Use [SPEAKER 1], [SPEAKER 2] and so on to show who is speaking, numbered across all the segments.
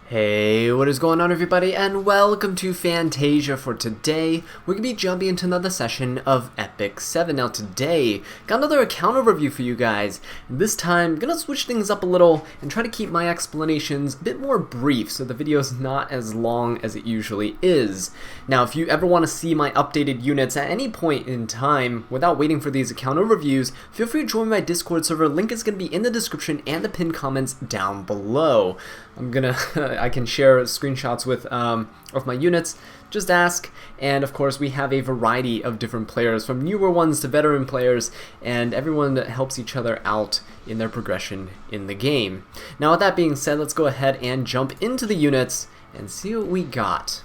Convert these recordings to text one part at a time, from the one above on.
[SPEAKER 1] Hey, what is going on everybody, and welcome to Fantasia. For today, we're going to be jumping into another session of Epic 7. Now today, got another account overview for you guys. This time, I'm going to switch things up a little and try to keep my explanations a bit more brief so the video is not as long as it usually is. Now, if you ever want to see my updated units at any point in time without waiting for these account overviews, feel free to join my Discord server. Link is going to be in the description and the pinned comments down below. I can share screenshots with of my units, just ask, and of course we have a variety of different players, from newer ones to veteran players, and everyone helps each other out in their progression in the game. Now with that being said, let's go ahead and jump into the units and see what we got.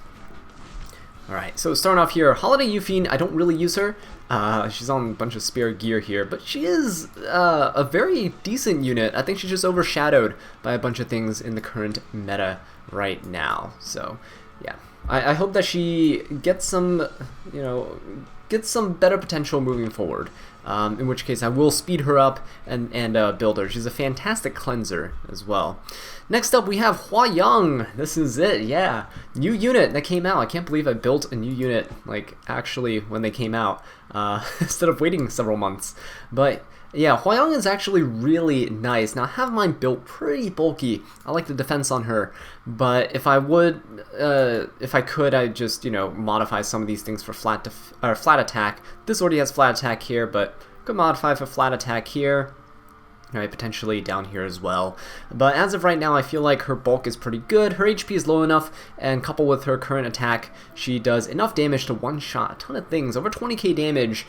[SPEAKER 1] Alright, so starting off here, Holiday Yufine, I don't really use her. She's on a bunch of spare gear here, but she is a very decent unit. I think she's just overshadowed by a bunch of things in the current meta right now. So, yeah. I hope that she gets some, gets some better potential moving forward. In which case I will speed her up and build her. She's a fantastic cleanser as well. Next up we have Hwayoung. This is it, yeah. New unit that came out. I can't believe I built a new unit, like, actually when they came out, instead of waiting several months. But yeah, Hwayoung is actually really nice. Now I have mine built pretty bulky. I like the defense on her, but if I could, I'd just, modify some of these things for flat attack. This already has flat attack here, but could modify for flat attack here. Right, potentially down here as well. But as of right now, I feel like her bulk is pretty good. Her HP is low enough, and coupled with her current attack, she does enough damage to one-shot a ton of things. Over 20k damage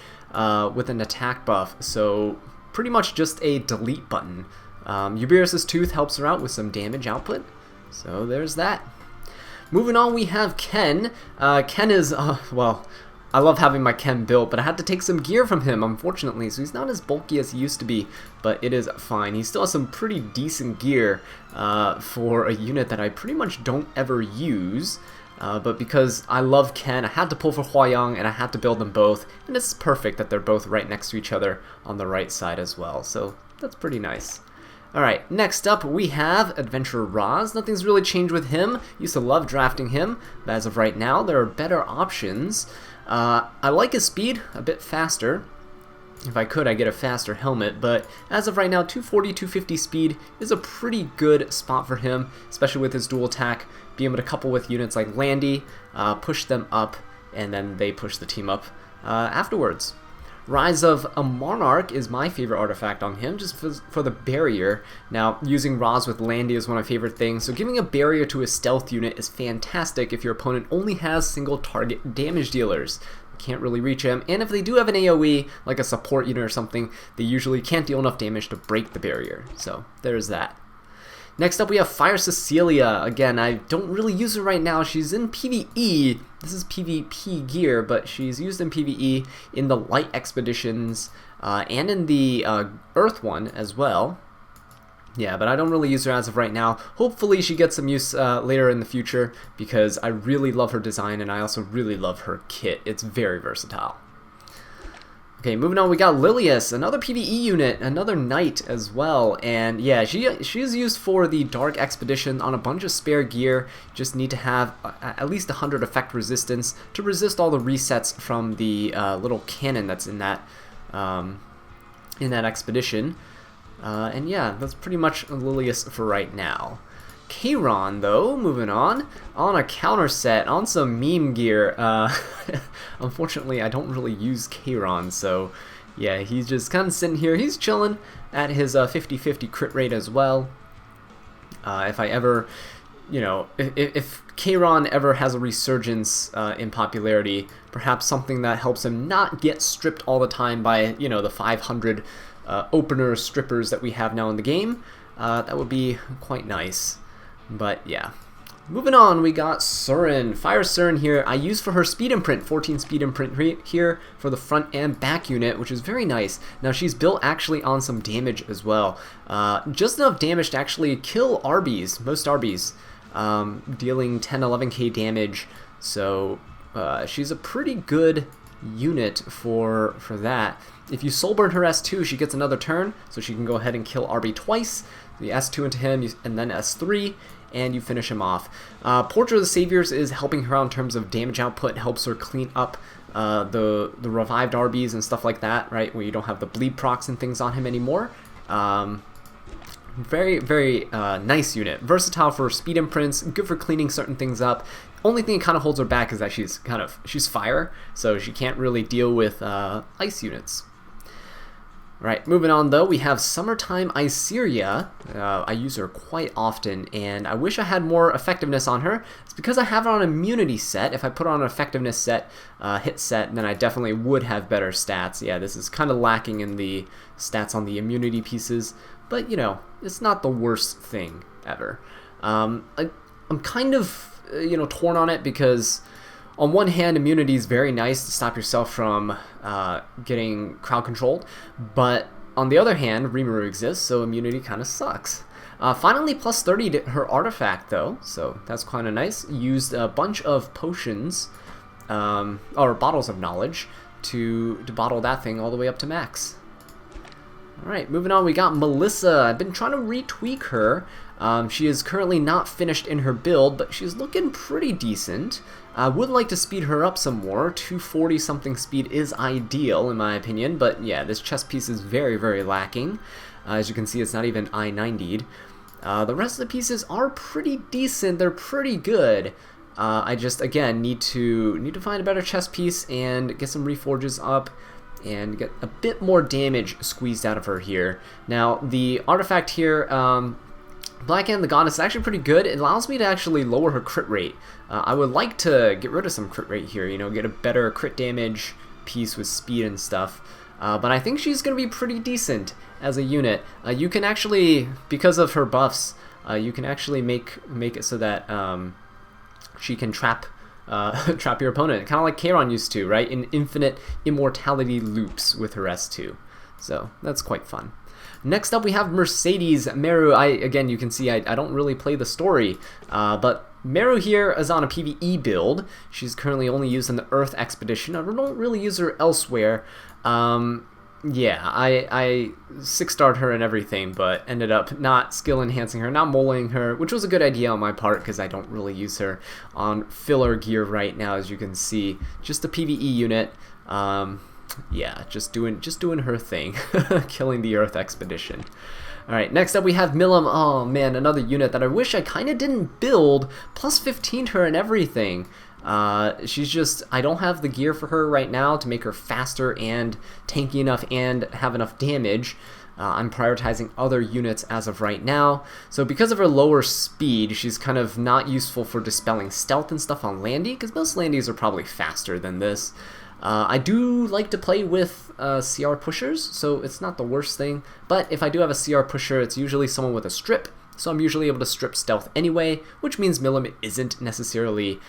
[SPEAKER 1] with an attack buff, so pretty much just a delete button. Ubirus' Tooth helps her out with some damage output, so there's that. Moving on, we have Ken. Ken is, well, I love having my Ken built, but I had to take some gear from him, unfortunately, so he's not as bulky as he used to be, but it is fine. He still has some pretty decent gear for a unit that I pretty much don't ever use, but because I love Ken, I had to pull for Hwayoung, and I had to build them both, and it's perfect that they're both right next to each other on the right side as well, so that's pretty nice. Alright, next up we have Adventurer Roz. Nothing's really changed with him. Used to love drafting him, but as of right now, there are better options. I like his speed, a bit faster. If I could, I'd get a faster helmet, but as of right now, 240, 250 speed is a pretty good spot for him, especially with his dual attack, being able to couple with units like Landy, push them up, and then they push the team up afterwards. Rise of a Monarch is my favorite artifact on him, just for the barrier. Now, using Roz with Landy is one of my favorite things, so giving a barrier to a stealth unit is fantastic if your opponent only has single target damage dealers. You can't really reach him, and if they do have an AoE, like a support unit or something, they usually can't deal enough damage to break the barrier, so there's that. Next up we have Fire Cecilia. Again, I don't really use her right now. She's in PvE. This is PvP gear, but she's used in PvE in the Light Expeditions and in the Earth one as well. Yeah, but I don't really use her as of right now. Hopefully she gets some use later in the future, because I really love her design and I also really love her kit. It's very versatile. Okay, moving on, we got Lilias, another PvE unit, another knight as well, and yeah, she's used for the Dark Expedition on a bunch of spare gear. Just need to have at least 100 effect resistance to resist all the resets from the little cannon that's in that expedition. And yeah, that's pretty much Lilias for right now. Kayron, though, moving on a counter set, on some meme gear. Unfortunately, I don't really use Kayron, so yeah, he's just kind of sitting here. He's chilling at his 50-50 crit rate as well. If I ever, if Kayron ever has a resurgence in popularity, perhaps something that helps him not get stripped all the time by, the 500 opener strippers that we have now in the game, that would be quite nice. But yeah. Moving on, we got Surin. Fire Surin here. I use for her speed imprint, 14 speed imprint here for the front and back unit, which is very nice. Now she's built actually on some damage as well. Just enough damage to actually kill Arby's, most Arby's, dealing 10-11k damage. So she's a pretty good unit for that. If you soul burn her S2, she gets another turn, so she can go ahead and kill RB twice. The S2 into him, and then S3, and you finish him off. Portrait of the Saviors is helping her out in terms of damage output, helps her clean up the revived RBs and stuff like that, right, where you don't have the bleed procs and things on him anymore. Very, very nice unit. Versatile for speed imprints, good for cleaning certain things up. Only thing that kind of holds her back is that she's fire, so she can't really deal with ice units. Right, moving on though, we have Summertime Iseria. I use her quite often, and I wish I had more effectiveness on her. It's because I have it on immunity set. If I put her on an effectiveness set, hit set, then I definitely would have better stats. Yeah, this is kind of lacking in the stats on the immunity pieces, but you know, it's not the worst thing ever. I'm kind of, you know, torn on it because on one hand, immunity is very nice to stop yourself from getting crowd controlled, but on the other hand, Rimuru exists, so immunity kind of sucks. Finally, plus 30 to her artifact, though, so that's kind of nice. Used a bunch of potions, or bottles of knowledge, to bottle that thing all the way up to max. Alright, moving on, we got Melissa. I've been trying to retweak her. She is currently not finished in her build, but she's looking pretty decent. I would like to speed her up some more. 240 something speed is ideal in my opinion, but yeah, this chest piece is very, very lacking. As you can see, it's not even I-90'd. The rest of the pieces are pretty decent. They're pretty good. I just, again, need to find a better chest piece and get some reforges up and get a bit more damage squeezed out of her here. Now, the artifact here, Black Hand the Goddess, is actually pretty good. It allows me to actually lower her crit rate. I would like to get rid of some crit rate here, you know, get a better crit damage piece with speed and stuff. But I think she's going to be pretty decent as a unit. You can actually, because of her buffs, you can actually make it so that she can trap your opponent, kind of like Kayron used to, right? In infinite immortality loops with her S2. So that's quite fun. Next up, we have Mercedes Meru. Again, you can see I don't really play the story, but Meru here is on a PvE build. She's currently only used in the Earth Expedition. I don't really use her elsewhere. Yeah, I 6-starred her and everything, but ended up not skill enhancing her, not mulling her, which was a good idea on my part because I don't really use her on filler gear right now, as you can see. Just a PvE unit. Yeah, just doing her thing, killing the Earth Expedition. Alright, next up we have Milim. Oh man, another unit that I wish I kind of didn't build. Plus 15 to her and everything. She's just, I don't have the gear for her right now to make her faster and tanky enough and have enough damage. I'm prioritizing other units as of right now. So because of her lower speed, she's kind of not useful for dispelling stealth and stuff on Landy, because most Landys are probably faster than this. I do like to play with CR pushers, so it's not the worst thing. But if I do have a CR pusher, it's usually someone with a strip, so I'm usually able to strip stealth anyway, which means Milim isn't necessarily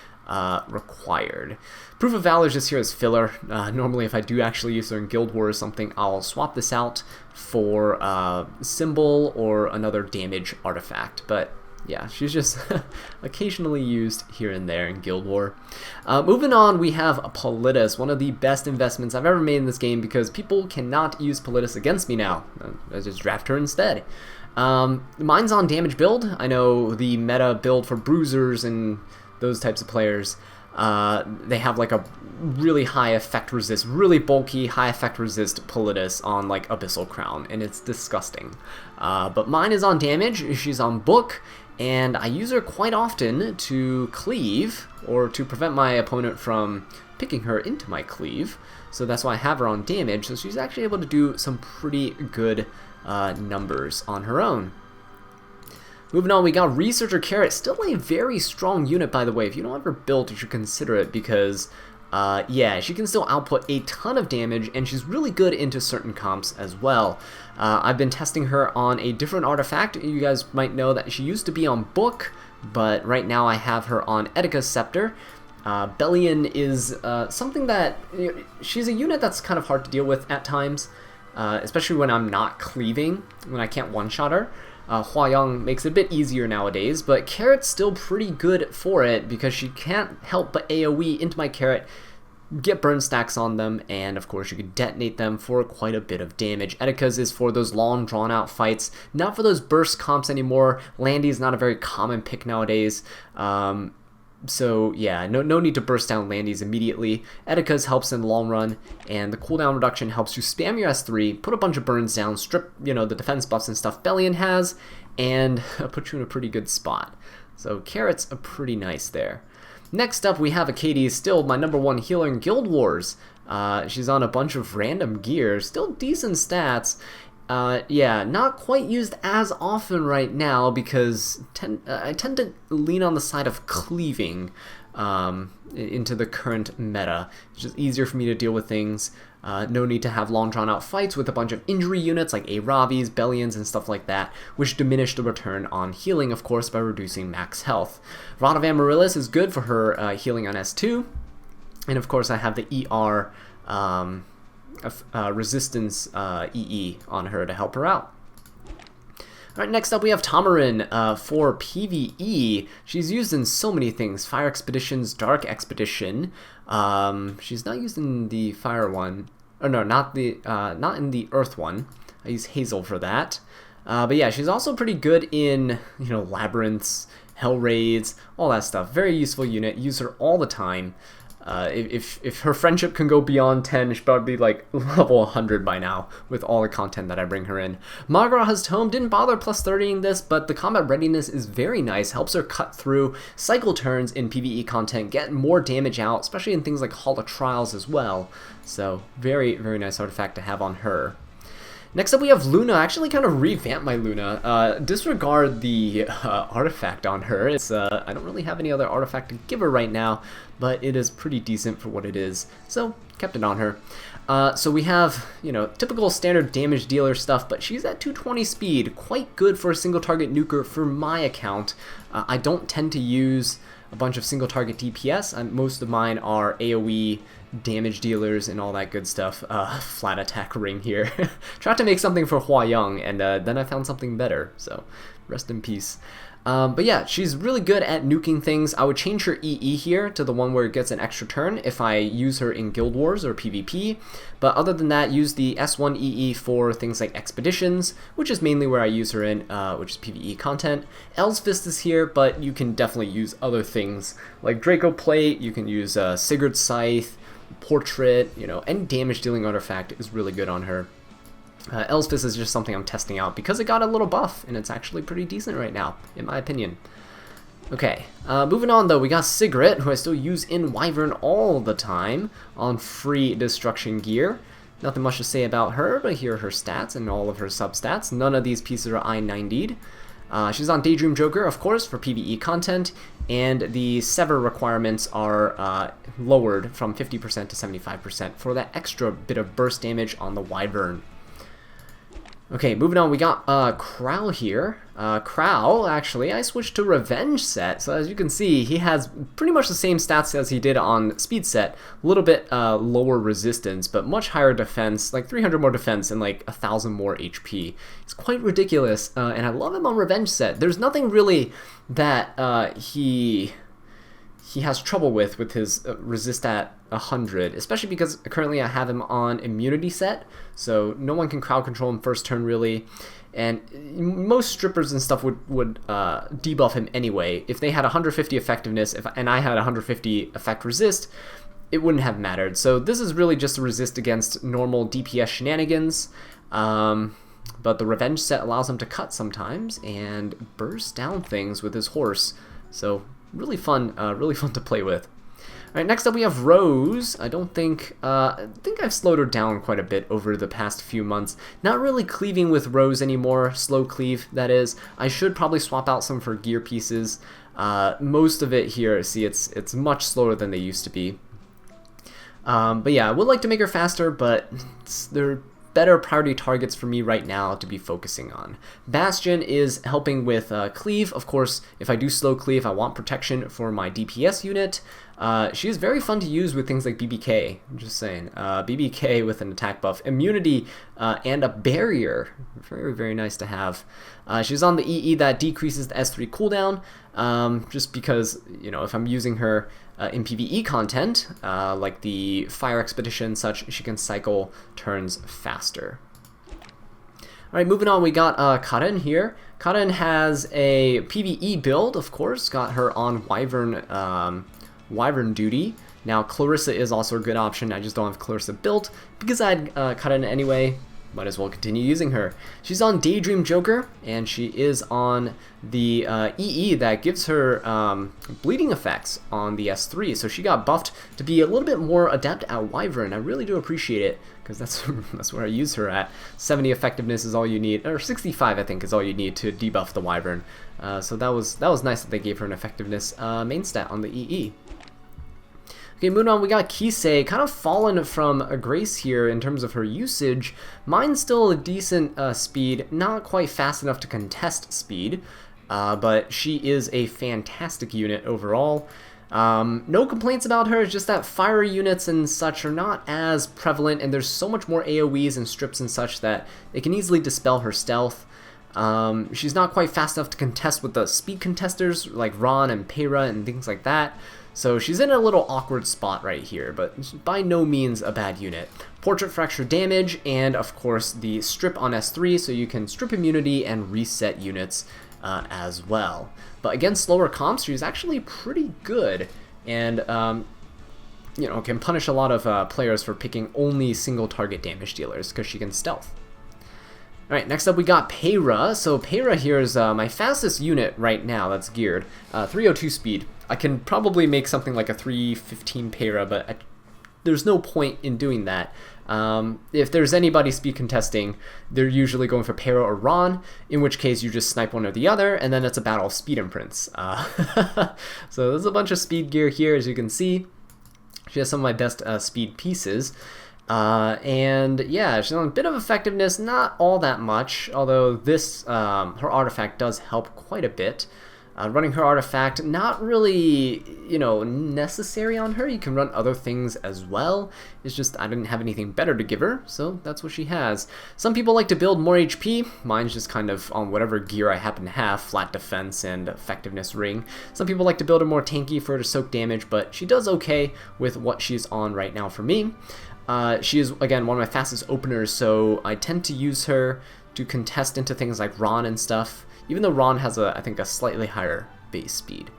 [SPEAKER 1] required. Proof of Valor is just here as filler. Normally if I do actually use her in Guild War or something, I'll swap this out for Symbol or another damage artifact. But yeah, she's just occasionally used here and there in Guild War. Moving on, we have Politis, one of the best investments I've ever made in this game because people cannot use Politis against me now. I just draft her instead. Mine's on damage build. I know the meta build for bruisers and those types of players, they have like a really high effect resist, really bulky, high effect resist Politis on like Abyssal Crown, and it's disgusting. But mine is on damage, she's on book, and I use her quite often to cleave, or to prevent my opponent from picking her into my cleave, so that's why I have her on damage, so she's actually able to do some pretty good numbers on her own. Moving on, we got Researcher Carrot, still a very strong unit, by the way. If you don't ever build, you should consider it because, yeah, she can still output a ton of damage, and she's really good into certain comps as well. I've been testing her on a different artifact. You guys might know that she used to be on Book, but right now I have her on Etika's Scepter. Bellion is something that, you know, she's a unit that's kind of hard to deal with at times, especially when I'm not cleaving, when I can't one-shot her. Hwayoung makes it a bit easier nowadays, but Carrot's still pretty good for it because she can't help but AoE into my Carrot get burn stacks on them, and of course you can detonate them for quite a bit of damage. Etika's is for those long drawn out fights, not for those burst comps anymore. Landy is not a very common pick nowadays. So yeah, no need to burst down Landy's immediately. Etika's helps in the long run, and the cooldown reduction helps you spam your S3, put a bunch of burns down, strip, you know, the defense buffs and stuff Bellion has, and put you in a pretty good spot. So Carrot's a pretty nice there. Next up we have Achates, still my #1 healer in Guild Wars. She's on a bunch of random gear, still decent stats. Yeah, not quite used as often right now because I tend to lean on the side of cleaving into the current meta. It's just easier for me to deal with things. No need to have long drawn out fights with a bunch of injury units like Aravis, Bellions, and stuff like that, which diminish the return on healing, of course, by reducing max health. Rod of Amaryllis is good for her healing on S2, and of course I have the ER resistance EE on her to help her out. Alright, next up we have Tamarinne for PvE. She's used in so many things. Fire Expeditions, Dark Expedition. She's not used in the Fire one. Oh no, not in the Earth one. I use Hazel for that. But yeah, she's also pretty good in, you know, Labyrinths, Hell Raids, all that stuff. Very useful unit. Use her all the time. If her friendship can go beyond 10, she'd probably be like level 100 by now with all the content that I bring her in. Magara's Tome didn't bother plus 30ing this, but the combat readiness is very nice, helps her cut through cycle turns in PvE content, get more damage out, especially in things like Hall of Trials as well. So very, very nice artifact to have on her. Next up we have Luna. I actually kind of revamped my Luna. Disregard the artifact on her. It's I don't really have any other artifact to give her right now, but it is pretty decent for what it is, so kept it on her. So we have, you know, typical standard damage dealer stuff, but she's at 220 speed, quite good for a single target nuker for my account. I don't tend to use a bunch of single target DPS, and most of mine are AoE damage dealers and all that good stuff. Flat attack ring here. Tried to make something for Hwayoung, and then I found something better, so rest in peace. But yeah, she's really good at nuking things. I would change her EE here to the one where it gets an extra turn if I use her in Guild Wars or PvP. But other than that, use the S1 EE for things like Expeditions, which is mainly where I use her in, which is PvE content. El's Fist is here, but you can definitely use other things like Draco Plate. You can use Sigurd Scythe, Portrait, you know, any damage dealing artifact is really good on her. El's Fist is just something I'm testing out because it got a little buff, and it's actually pretty decent right now, in my opinion. Okay, moving on though, we got Sigret, who I still use in Wyvern all the time on free destruction gear. Nothing much to say about her, but here are her stats and all of her substats. None of these pieces are I-90'd. She's on Daydream Joker, of course, for PvE content, and the Sever requirements are lowered from 50% to 75% for that extra bit of burst damage on the Wyvern. Okay, moving on, we got Krau here. Krau, actually, I switched to Revenge set, so as you can see, he has pretty much the same stats as he did on Speed set. A little bit lower resistance, but much higher defense, like 300 more defense and like 1,000 more HP. It's quite ridiculous, and I love him on Revenge set. There's nothing really that he has trouble with his resist at 100, especially because currently I have him on immunity set, so no one can crowd control him first turn really, and most strippers and stuff would debuff him anyway. If they had 150 effectiveness and I had 150 effect resist, it wouldn't have mattered. So this is really just a resist against normal DPS shenanigans, but the Revenge set allows him to cut sometimes and burst down things with his horse, so really fun to play with. Alright, next up we have Rose. I think I've slowed her down quite a bit over the past few months. Not really cleaving with Rose anymore, slow cleave that is. I should probably swap out some of her gear pieces. Most of it here, see, it's much slower than they used to be. But yeah, I would like to make her faster, but they're better priority targets for me right now to be focusing on. Bastion is helping with cleave. Of course, if I do slow cleave, I want protection for my DPS unit. She is very fun to use with things like BBK. I'm just saying. BBK with an attack buff, immunity, and a barrier. Very, very nice to have. She's on the EE that decreases the S3 cooldown, just because, you know, if I'm using her in PvE content, like the Fire Expedition and such, she can cycle turns faster. Alright, moving on, we got Karin here. Karin has a PvE build, of course, got her on Wyvern duty. Now, Clarissa is also a good option. I just don't have Clarissa built because I had Karin anyway. Might as well continue using her. She's on Daydream Joker, and she is on the EE that gives her bleeding effects on the S3. So she got buffed to be a little bit more adept at Wyvern. I really do appreciate it, because that's where I use her at. 70 effectiveness is all you need, or 65 I think is all you need to debuff the Wyvern. So that was nice that they gave her an effectiveness main stat on the EE. Okay, moving on, we got Kise, kind of fallen from a grace here in terms of her usage. Mine's still a decent speed, not quite fast enough to contest speed, but she is a fantastic unit overall. No complaints about her, it's just that fire units and such are not as prevalent, and there's so much more AoEs and strips and such that they can easily dispel her stealth. She's not quite fast enough to contest with the speed contesters like Ron and Peira and things like that. So she's in a little awkward spot right here, but by no means a bad unit. Portrait for extra damage, and of course the strip on S3, so you can strip immunity and reset units as well. But against slower comps, she's actually pretty good, and you know, can punish a lot of players for picking only single target damage dealers because she can stealth. Alright, next up we got Peira. So Peira here is my fastest unit right now that's geared. 302 speed. I can probably make something like a 315 Peira, but there's no point in doing that. If there's anybody speed contesting, they're usually going for Peira or Ron, in which case you just snipe one or the other, and then it's a battle of speed imprints. So there's a bunch of speed gear here, as you can see. She has some of my best speed pieces. And yeah, she's on a bit of effectiveness, not all that much, although this, her artifact does help quite a bit. Running her artifact, not really, you know, necessary on her. You can run other things as well. It's just I didn't have anything better to give her, so that's what she has. Some people like to build more HP. Mine's just kind of on whatever gear I happen to have, flat defense and effectiveness ring. Some people like to build her more tanky for her to soak damage, but she does okay with what she's on right now for me. She is, again, one of my fastest openers, so I tend to use her to contest into things like Ron and stuff, even though Ron has, I think, a slightly higher base speed.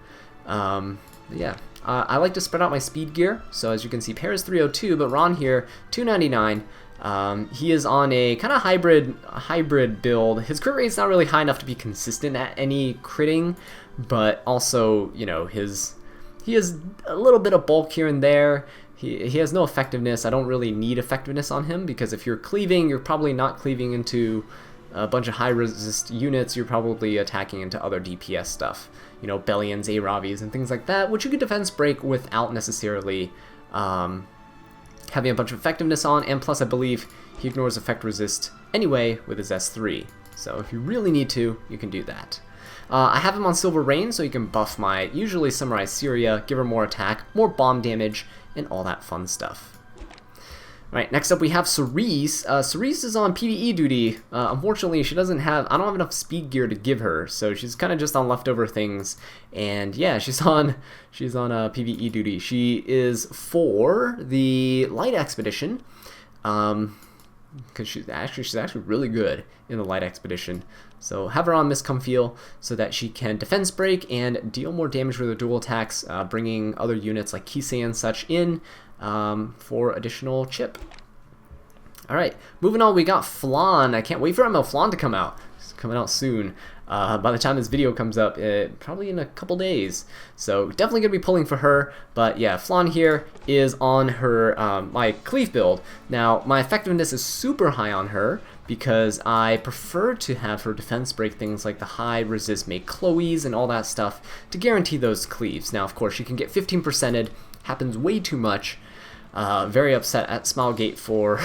[SPEAKER 1] Yeah, I like to spread out my speed gear, so as you can see, Peira's 302, but Ron here, 299. He is on a kind of hybrid build. His crit rate's not really high enough to be consistent at any critting, but also, you know, he has a little bit of bulk here and there. He has no effectiveness. I don't really need effectiveness on him, because if you're cleaving, you're probably not cleaving into a bunch of high resist units. You're probably attacking into other DPS stuff, you know, Bellions, Aravis, and things like that, which you could defense break without necessarily having a bunch of effectiveness on. And plus, I believe he ignores effect resist anyway with his S3. So if you really need to, you can do that. I have him on Silver Rain, so you can buff my usually Samurai Iseria, give her more attack, more bomb damage, and all that fun stuff. Alright, next up we have Cerise. Cerise is on PvE duty. Unfortunately, she doesn't have, I don't have enough speed gear to give her, so she's kind of just on leftover things. And yeah, she's on PvE duty. She is for the Light Expedition. Because she's actually really good in the Light Expedition. So have her on Miss Comfeel so that she can defense break and deal more damage with her dual attacks, bringing other units like Kise and such in for additional chip. Alright, moving on, we got Flan. I can't wait for ML Flan to come out. It's coming out soon. By the time this video comes up, probably in a couple days. So definitely going to be pulling for her. But yeah, Flan here is on her my cleave build. Now, my effectiveness is super high on her because I prefer to have her defense break things like the high resist Maid Chloe's and all that stuff to guarantee those cleaves. Now, of course, she can get 15%ed. Happens way too much. Very upset at Smilegate for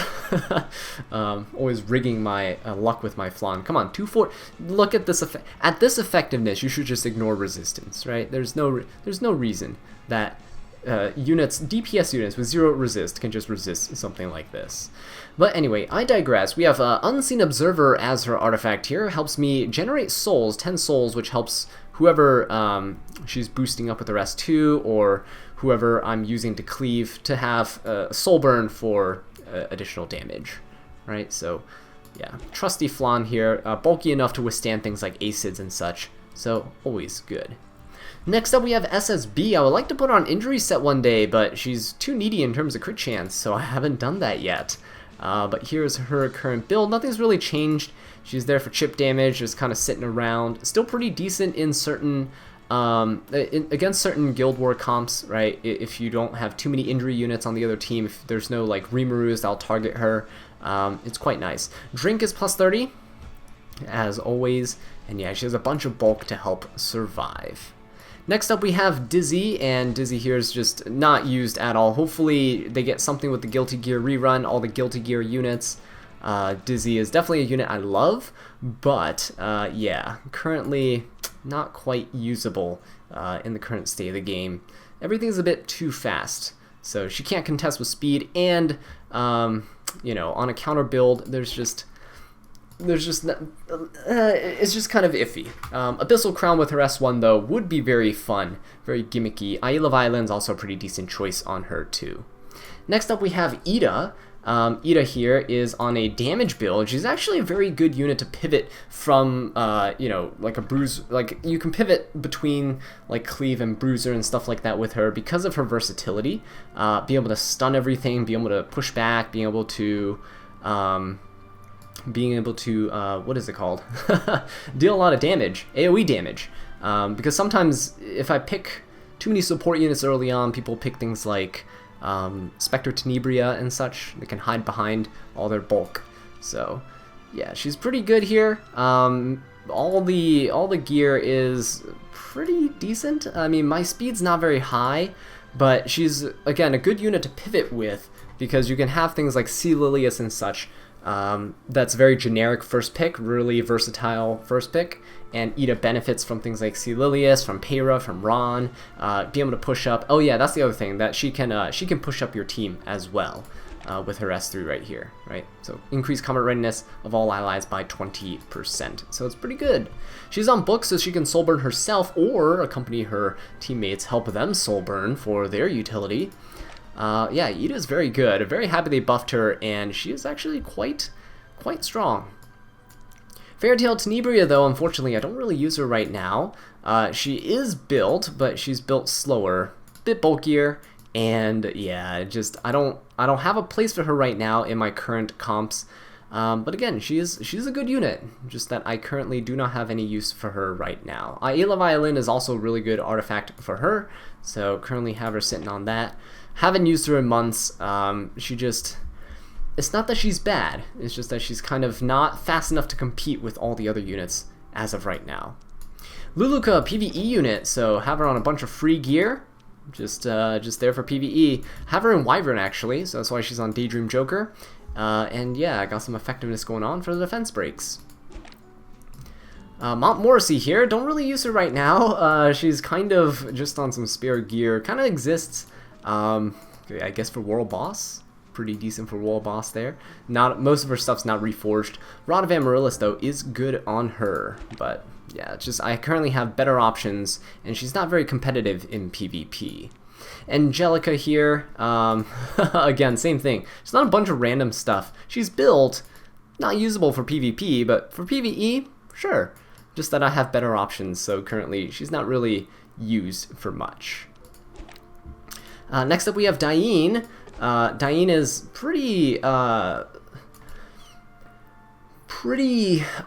[SPEAKER 1] always rigging my luck with my Flan. Come on, 2-4. Look at this effect. At this effectiveness, you should just ignore resistance, right? There's no reason that units, DPS units with 0 resist can just resist something like this. But anyway, I digress. We have Unseen Observer as her artifact here. Helps me generate souls, 10 souls, which helps whoever she's boosting up with the rest too, or whoever I'm using to cleave to have soul burn for additional damage, right? So yeah, trusty Flan here, bulky enough to withstand things like acids and such, so always good. Next up we have SSB. I would like to put on injury set one day, but she's too needy in terms of crit chance, so I haven't done that yet. But here's her current build. Nothing's really changed. She's there for chip damage, just kind of sitting around. Still pretty decent in certain against certain Guild War comps, right? If you don't have too many injury units on the other team, if there's no like Rimurus that'll target her, it's quite nice. Drink is plus 30, as always, and yeah, she has a bunch of bulk to help survive. Next up we have Dizzy, and Dizzy here is just not used at all. Hopefully they get something with the Guilty Gear rerun, all the Guilty Gear units. Dizzy is definitely a unit I love, but yeah, currently not quite usable in the current state of the game. Everything's a bit too fast, so she can't contest with speed, and you know, on a counter build, it's just kind of iffy. Abyssal Crown with her S1 though would be very fun, very gimmicky. Isle of Islands also a pretty decent choice on her too. Next up we have Ida. Ida here is on a damage build. She's actually a very good unit to pivot from, you know, like a bruise. Like you can pivot between like cleave and bruiser and stuff like that with her because of her versatility. Be able to stun everything, be able to push back, being able to what is it called? Deal a lot of damage, AoE damage. Because sometimes if I pick too many support units early on, people pick things like Spectre Tenebria and such. They can hide behind all their bulk. So yeah, she's pretty good here. All the gear is pretty decent. I mean, my speed's not very high, but she's again a good unit to pivot with because you can have things like Sea Lilias and such. That's very generic first pick, really versatile first pick, and Ida benefits from things like Sea Lilias, from Peira, from Ron, be able to push up. Oh yeah, that's the other thing, that she can push up your team as well with her S3 right here, right? So increase combat readiness of all allies by 20%, so it's pretty good. She's on book, so she can soul burn herself or accompany her teammates, help them soul burn for their utility. Yeah, Ida's very good. I'm very happy they buffed her, and she is actually quite strong. Fairytale Tenebria, though, unfortunately, I don't really use her right now. She is built, but she's built slower, a bit bulkier, and yeah, just I don't have a place for her right now in my current comps. But again, she's a good unit, just that I currently do not have any use for her right now. Isle of Island is also a really good artifact for her, so currently have her sitting on that. Haven't used her in months. It's not that she's bad, it's just that she's kind of not fast enough to compete with all the other units as of right now. Luluca, PvE unit, so have her on a bunch of free gear, just there for PvE. Have her in Wyvern actually, so that's why she's on Daydream Joker. And yeah, I got some effectiveness going on for the defense breaks. Montmorancy here, don't really use her right now. She's kind of just on some spare gear, kind of exists, I guess for World Boss. Pretty decent for World Boss there. Most of her stuff's not reforged. Rod of Amaryllis though is good on her, but yeah, it's just I currently have better options, and she's not very competitive in PvP. Angelica here, again, same thing. She's not a bunch of random stuff. She's built, not usable for PvP, but for PvE, sure. Just that I have better options, so currently she's not really used for much. Next up we have Diene. Diene is pretty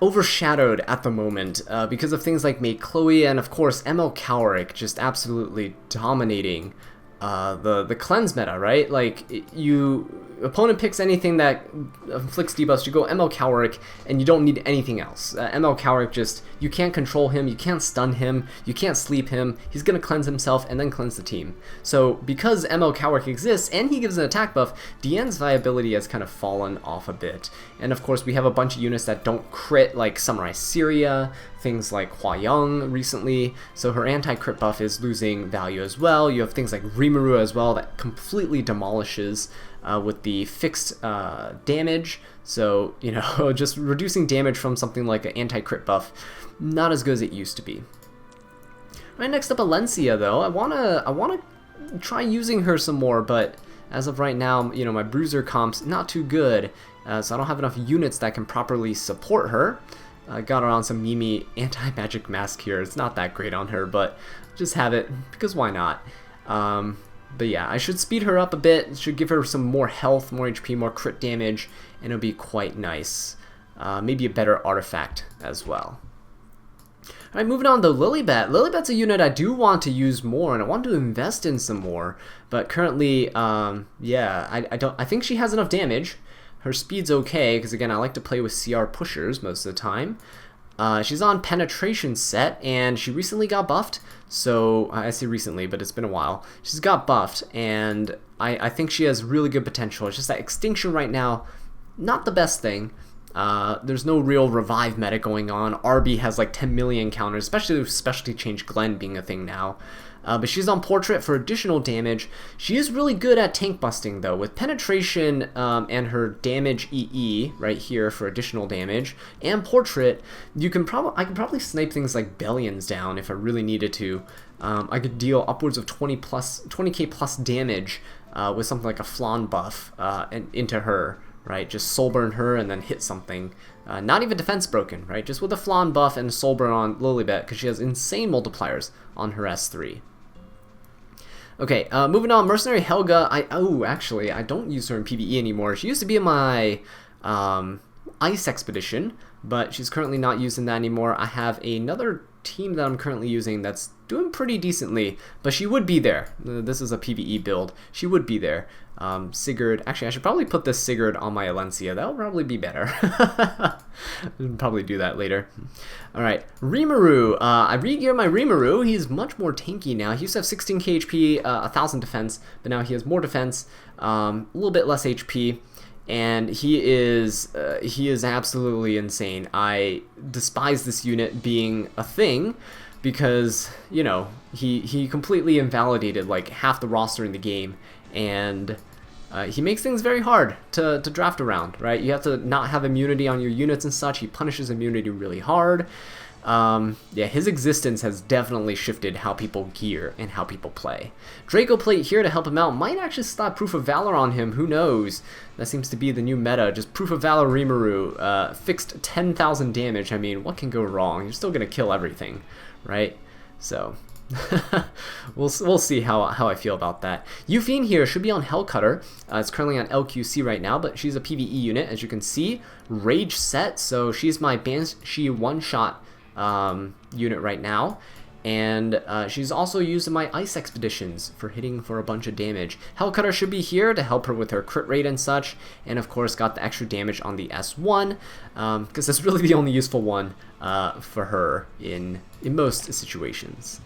[SPEAKER 1] overshadowed at the moment because of things like Maid Chloe and of course ML Cowrick just absolutely dominating the cleanse meta, right? Like opponent picks anything that inflicts debuffs, you go ML Cowrick and you don't need anything else. ML Cowrick just, you can't control him, you can't stun him, you can't sleep him, he's gonna cleanse himself and then cleanse the team. So because ML Cowrick exists and he gives an attack buff, Diene's viability has kind of fallen off a bit. And of course we have a bunch of units that don't crit, like Samurai Iseria, things like Hwayoung recently, so her anti-crit buff is losing value as well. You have things like Rimuru as well that completely demolishes with the fixed damage, so, you know, just reducing damage from something like an anti-crit buff, not as good as it used to be. Alright, next up Alencia though. I wanna try using her some more, but as of right now, you know, my bruiser comp's not too good, so I don't have enough units that can properly support her. I got her on some Mimi anti-magic mask here. It's not that great on her, but just have it, because why not? But yeah, I should speed her up a bit, should give her some more health, more HP, more crit damage, and it'll be quite nice. Maybe a better artifact as well. Alright, moving on to Lilibet. Lilibet's a unit I do want to use more, and I want to invest in some more, but currently, yeah, I think she has enough damage. Her speed's okay, because again, I like to play with CR pushers most of the time. She's on penetration set, and she recently got buffed, so I say recently, but it's been a while. She's got buffed, and I think she has really good potential. It's just that extinction right now, not the best thing. There's no real revive meta going on. RB has like 10 million counters, especially with specialty change Glenn being a thing now. But she's on portrait for additional damage. She is really good at tank busting though, with penetration and her damage EE right here for additional damage, and portrait. I can probably snipe things like Bellions down if I really needed to. I could deal upwards of 20k plus damage with something like a Flan buff into her. Right, just soul burn her and then hit something. Not even defense broken, right? Just with a Flan buff and soul burn on Lilibet, because she has insane multipliers on her S3. Okay, moving on, Mercenary Helga. Actually, I don't use her in PvE anymore. She used to be in my Ice Expedition, but she's currently not using that anymore. I have another team that I'm currently using that's doing pretty decently, but she would be there. This is a PvE build. She would be there. Sigret. Actually, I should probably put this Sigret on my Alencia. That'll probably be better. I'll probably do that later. Alright, Rimuru. I re-geared my Rimuru. He's much more tanky now. He used to have 16k HP, 1000 defense, but now he has more defense, a little bit less HP. And he is absolutely insane. I despise this unit being a thing because, you know, he completely invalidated like half the roster in the game, and he makes things very hard to draft around, right? You have to not have immunity on your units and such. He punishes immunity really hard. Yeah, his existence has definitely shifted how people gear and how people play. Draco Plate here to help him out. Might actually slap Proof of Valor on him, who knows? That seems to be the new meta. Just Proof of Valor Rimuru, fixed 10,000 damage. I mean, what can go wrong? You're still gonna kill everything, right? So, we'll see how I feel about that. Yufine here should be on Hellcutter. It's currently on LQC right now, but she's a PvE unit, as you can see. Rage set, so she's my Banshee one-shot unit right now, and she's also used in my Ice Expeditions for hitting for a bunch of damage. Hellcutter should be here to help her with her crit rate and such, and of course got the extra damage on the S1, because that's really the only useful one for her in most situations.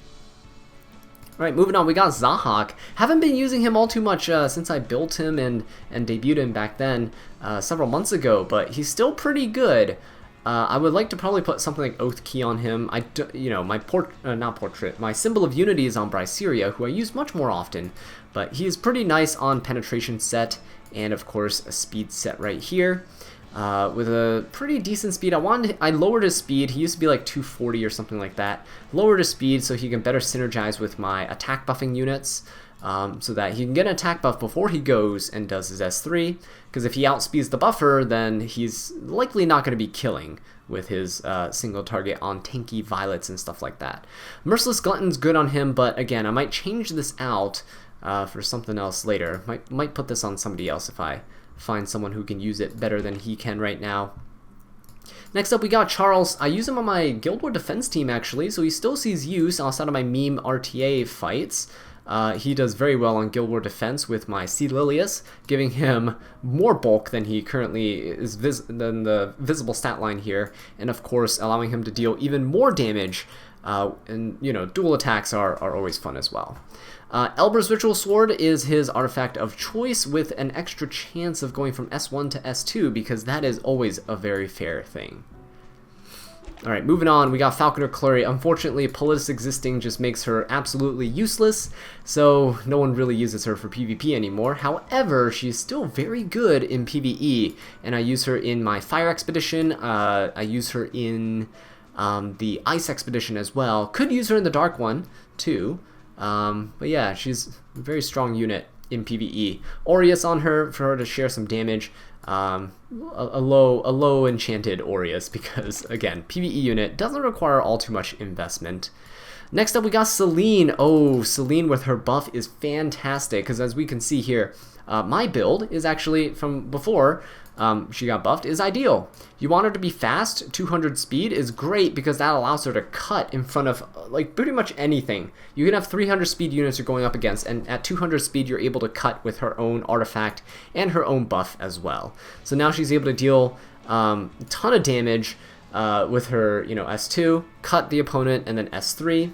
[SPEAKER 1] Alright, moving on, we got Zahak. Haven't been using him all too much since I built him and debuted him back then several months ago, but he's still pretty good. I would like to probably put something like Oath Key on him. You know, my my Symbol of Unity is on Iseria, who I use much more often, but he is pretty nice on penetration set, and of course a speed set right here. With a pretty decent speed. I lowered his speed. He used to be like 240 or something like that. Lowered his speed so he can better synergize with my attack buffing units, so that he can get an attack buff before he goes and does his S3, because if he outspeeds the buffer, then he's likely not going to be killing with his single target on tanky violets and stuff like that. Merciless Glutton's good on him, but again, I might change this out for something else later. Might put this on somebody else if I find someone who can use it better than he can right now. Next up, we got Charles. I use him on my Guild War defense team, actually, so he still sees use outside of my meme RTA fights. He does very well on Guild War defense with my C. Lilias, giving him more bulk than he currently is than the visible stat line here, and of course allowing him to deal even more damage. And you know, dual attacks are always fun as well. Elber's Ritual Sword is his artifact of choice, with an extra chance of going from S1 to S2, because that is always a very fair thing. Alright, moving on, we got Falconer Kluri. Unfortunately, Politis existing just makes her absolutely useless, so no one really uses her for PvP anymore. However, she's still very good in PvE, and I use her in my Fire Expedition, I use her in the Ice Expedition as well. Could use her in the Dark one, too. But yeah, she's a very strong unit in PvE. Aureus on her for her to share some damage. A low enchanted Aureus because, again, PvE unit doesn't require all too much investment. Next up, we got Celine. Oh, Celine with her buff is fantastic because, as we can see here, my build is actually from before she got buffed is ideal. You want her to be fast. 200 speed is great because that allows her to cut in front of like pretty much anything. You can have 300 speed units you're going up against, and at 200 speed you're able to cut with her own artifact and her own buff as well. So now she's able to deal a ton of damage with her, S2, cut the opponent, and then S3.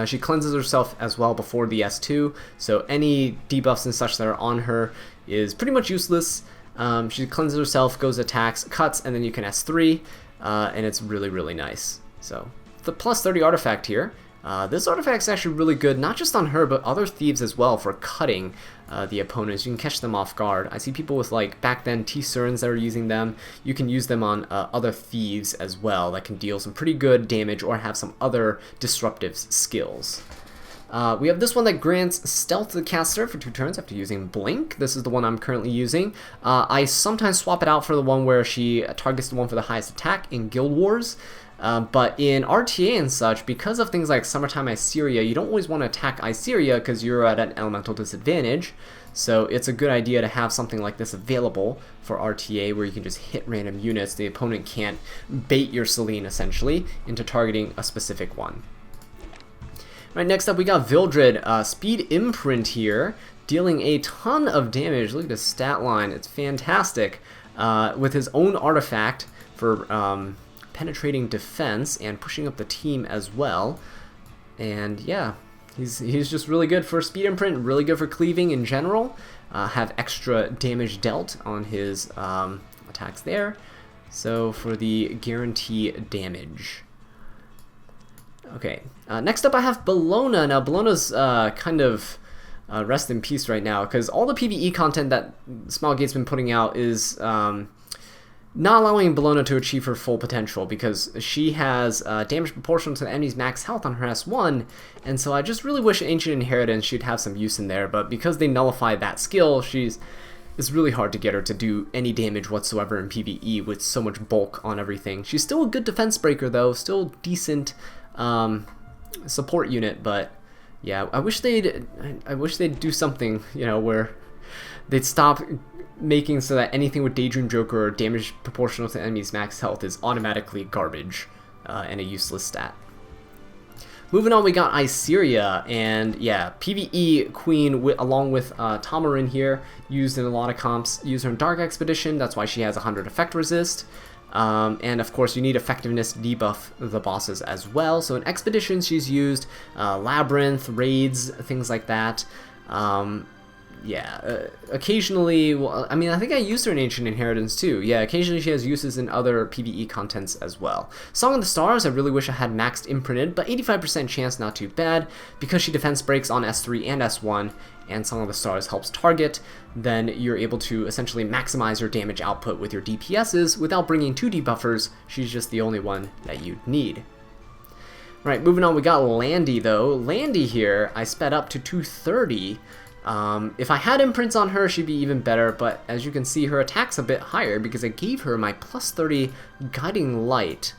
[SPEAKER 1] She cleanses herself as well before the S2, so any debuffs and such that are on her is pretty much useless. She cleanses herself, goes attacks, cuts, and then you can S3, and it's really, really nice. So, the plus 30 artifact here. This artifact is actually really good, not just on her, but other thieves as well for cutting the opponents. You can catch them off guard. I see people with, like, back then T-Surins that are using them. You can use them on other thieves as well that can deal some pretty good damage or have some other disruptive skills. We have this one that grants stealth to the caster for 2 turns after using Blink. This is the one I'm currently using. I sometimes swap it out for the one where she targets the one for the highest attack in Guild Wars. But in RTA and such, because of things like Summertime Iseria, you don't always want to attack Iseria because you're at an elemental disadvantage. So it's a good idea to have something like this available for RTA where you can just hit random units. The opponent can't bait your Celine essentially into targeting a specific one. Right, next up we got Vildred, Speed Imprint here, dealing a ton of damage. Look at his stat line, it's fantastic. With his own artifact for penetrating defense and pushing up the team as well. And yeah, he's just really good for Speed Imprint, really good for cleaving in general. Have extra damage dealt on his attacks there. So for the guarantee damage. Okay, next up I have Bellona. Now Bellona's kind of rest in peace right now because all the PvE content that Smilegate's been putting out is not allowing Bellona to achieve her full potential because she has damage proportional to the enemy's max health on her S1, and so I just really wish Ancient Inheritance she'd have some use in there, but because they nullify that skill, it's really hard to get her to do any damage whatsoever in PvE with so much bulk on everything. She's still a good defense breaker though, still decent support unit, but yeah, I wish they'd do something, where they'd stop making so that anything with Daydream Joker or damage proportional to enemy's max health is automatically garbage and a useless stat. Moving on, we got Iseria, and yeah, PvE Queen along with Tamarinne here, used in a lot of comps. Use her in Dark Expedition, that's why she has 100 effect resist. And of course you need effectiveness to debuff the bosses as well. So in Expeditions she's used Labyrinth, Raids, things like that. Occasionally, well, I mean, I think I used her in Ancient Inheritance too. Yeah, occasionally she has uses in other PvE contents as well. Song of the Stars, I really wish I had maxed imprinted, but 85% chance, not too bad. Because she defense breaks on S3 and S1, and Song of the Stars helps target, then you're able to essentially maximize your damage output with your DPSs without bringing 2 debuffers. She's just the only one that you'd need. Right, moving on, we got Landy though. Landy here, I sped up to 230. If I had imprints on her, she'd be even better, but as you can see, her attack's a bit higher because I gave her my plus 30 Guiding Light.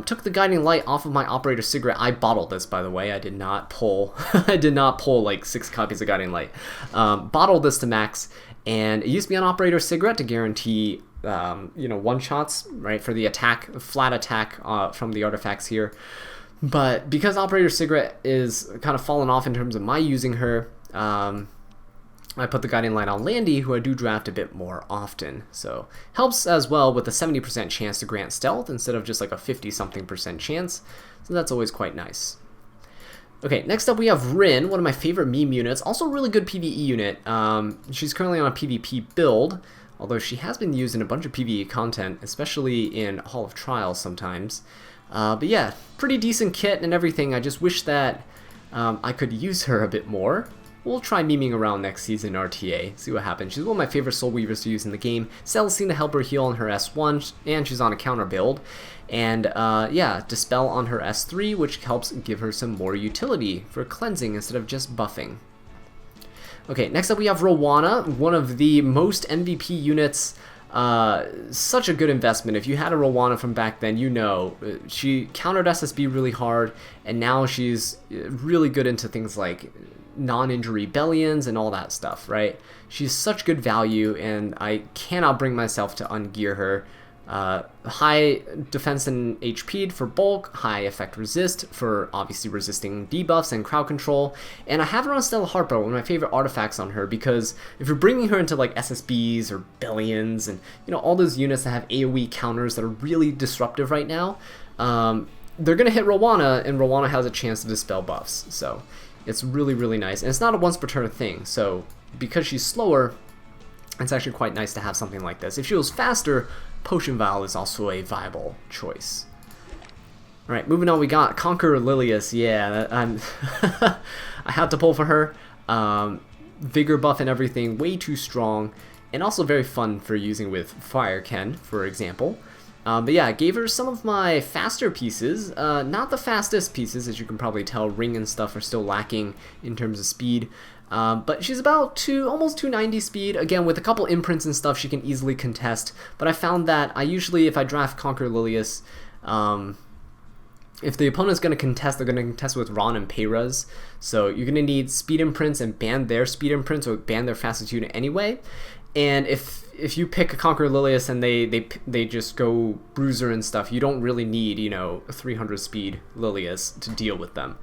[SPEAKER 1] Took the Guiding Light off of my Operator Sigret. I bottled this, by the way. I did not pull I did not pull like 6 copies of Guiding Light. Bottled this to max, and it used to be on Operator Sigret to guarantee one-shots, right, for the attack, flat attack from the artifacts here. But because Operator Sigret is kind of fallen off in terms of my using her, I put the Guiding Light on Landy, who I do draft a bit more often. So helps as well with a 70% chance to grant stealth instead of just like a 50-something% chance. So that's always quite nice. Okay, next up we have Rin, one of my favorite meme units. Also a really good PvE unit. She's currently on a PvP build, although she has been used in a bunch of PvE content, especially in Hall of Trials sometimes. But yeah, pretty decent kit and everything. I just wish that I could use her a bit more. We'll try memeing around next season RTA, see what happens. She's one of my favorite Soul Weavers to use in the game. Celestine to help her heal on her S1, and she's on a counter build. And yeah, Dispel on her S3, which helps give her some more utility for cleansing instead of just buffing. Okay, next up we have Rowana, one of the most MVP units. Such a good investment. If you had a Rowana from back then, you know, she countered SSB really hard, and now she's really good into things like non-injury Bellions and all that stuff, right? She's such good value, and I cannot bring myself to ungear her. High defense and HP for bulk, high effect resist for obviously resisting debuffs and crowd control, and I have her on Stellar Harper, one of my favorite artifacts on her, because if you're bringing her into like SSBs or Bellions and you know all those units that have AoE counters that are really disruptive right now, they're gonna hit Rowana, and Rowana has a chance to dispel buffs, so it's really, really nice. And it's not a once per turn thing, so because she's slower, it's actually quite nice to have something like this. If she was faster, Potion Vial is also a viable choice. Alright, moving on, we got Conqueror Lilias. Yeah, I had to pull for her. Vigor buff and everything, way too strong, and also very fun for using with Fire Ken, for example. But yeah, I gave her some of my faster pieces, not the fastest pieces, as you can probably tell. Ring and stuff are still lacking in terms of speed, but she's about almost 290 speed. Again, with a couple imprints and stuff, she can easily contest, but I found that I usually, if I draft Conqueror Lilias, if the opponent's going to contest, they're going to contest with Ron and Peiras, so you're going to need speed imprints and ban their speed imprints or ban their fastest unit anyway. And if you pick a Conqueror Lilias and they just go Bruiser and stuff, you don't really need, you know, 300 speed Lilias to deal with them.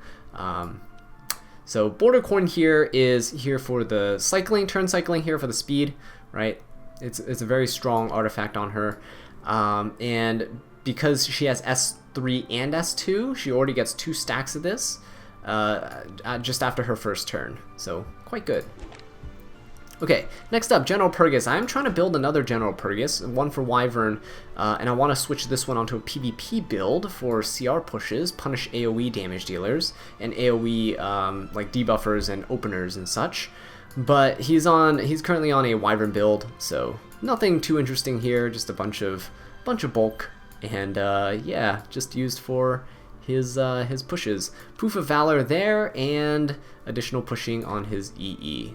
[SPEAKER 1] So Border Coin here is here for the cycling, turn cycling here for the speed, right? It's a very strong artifact on her. And because she has S3 and S2, she already gets 2 stacks of this just after her first turn. So quite good. Okay, next up, General Purgus. I'm trying to build another General Purgus, one for Wyvern, and I want to switch this one onto a PvP build for CR pushes, punish AoE damage dealers, and AoE like debuffers and openers and such. But he's currently on a Wyvern build, so nothing too interesting here, just a bunch of bulk, and yeah, just used for his pushes. Proof of Valor there, and additional pushing on his EE.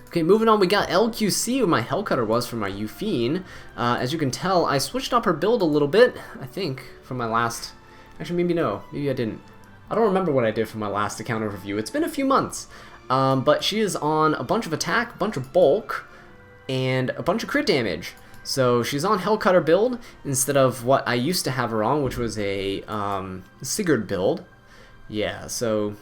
[SPEAKER 1] Okay, moving on, we got LQC, where my Hellcutter was for my Yufine. As you can tell, I switched up her build a little bit, I think, from my last... Actually, maybe no. Maybe I didn't. I don't remember what I did for my last account overview. It's been a few months. But she is on a bunch of attack, a bunch of bulk, and a bunch of crit damage. So she's on Hellcutter build instead of what I used to have her on, which was a Sigret build. Yeah, so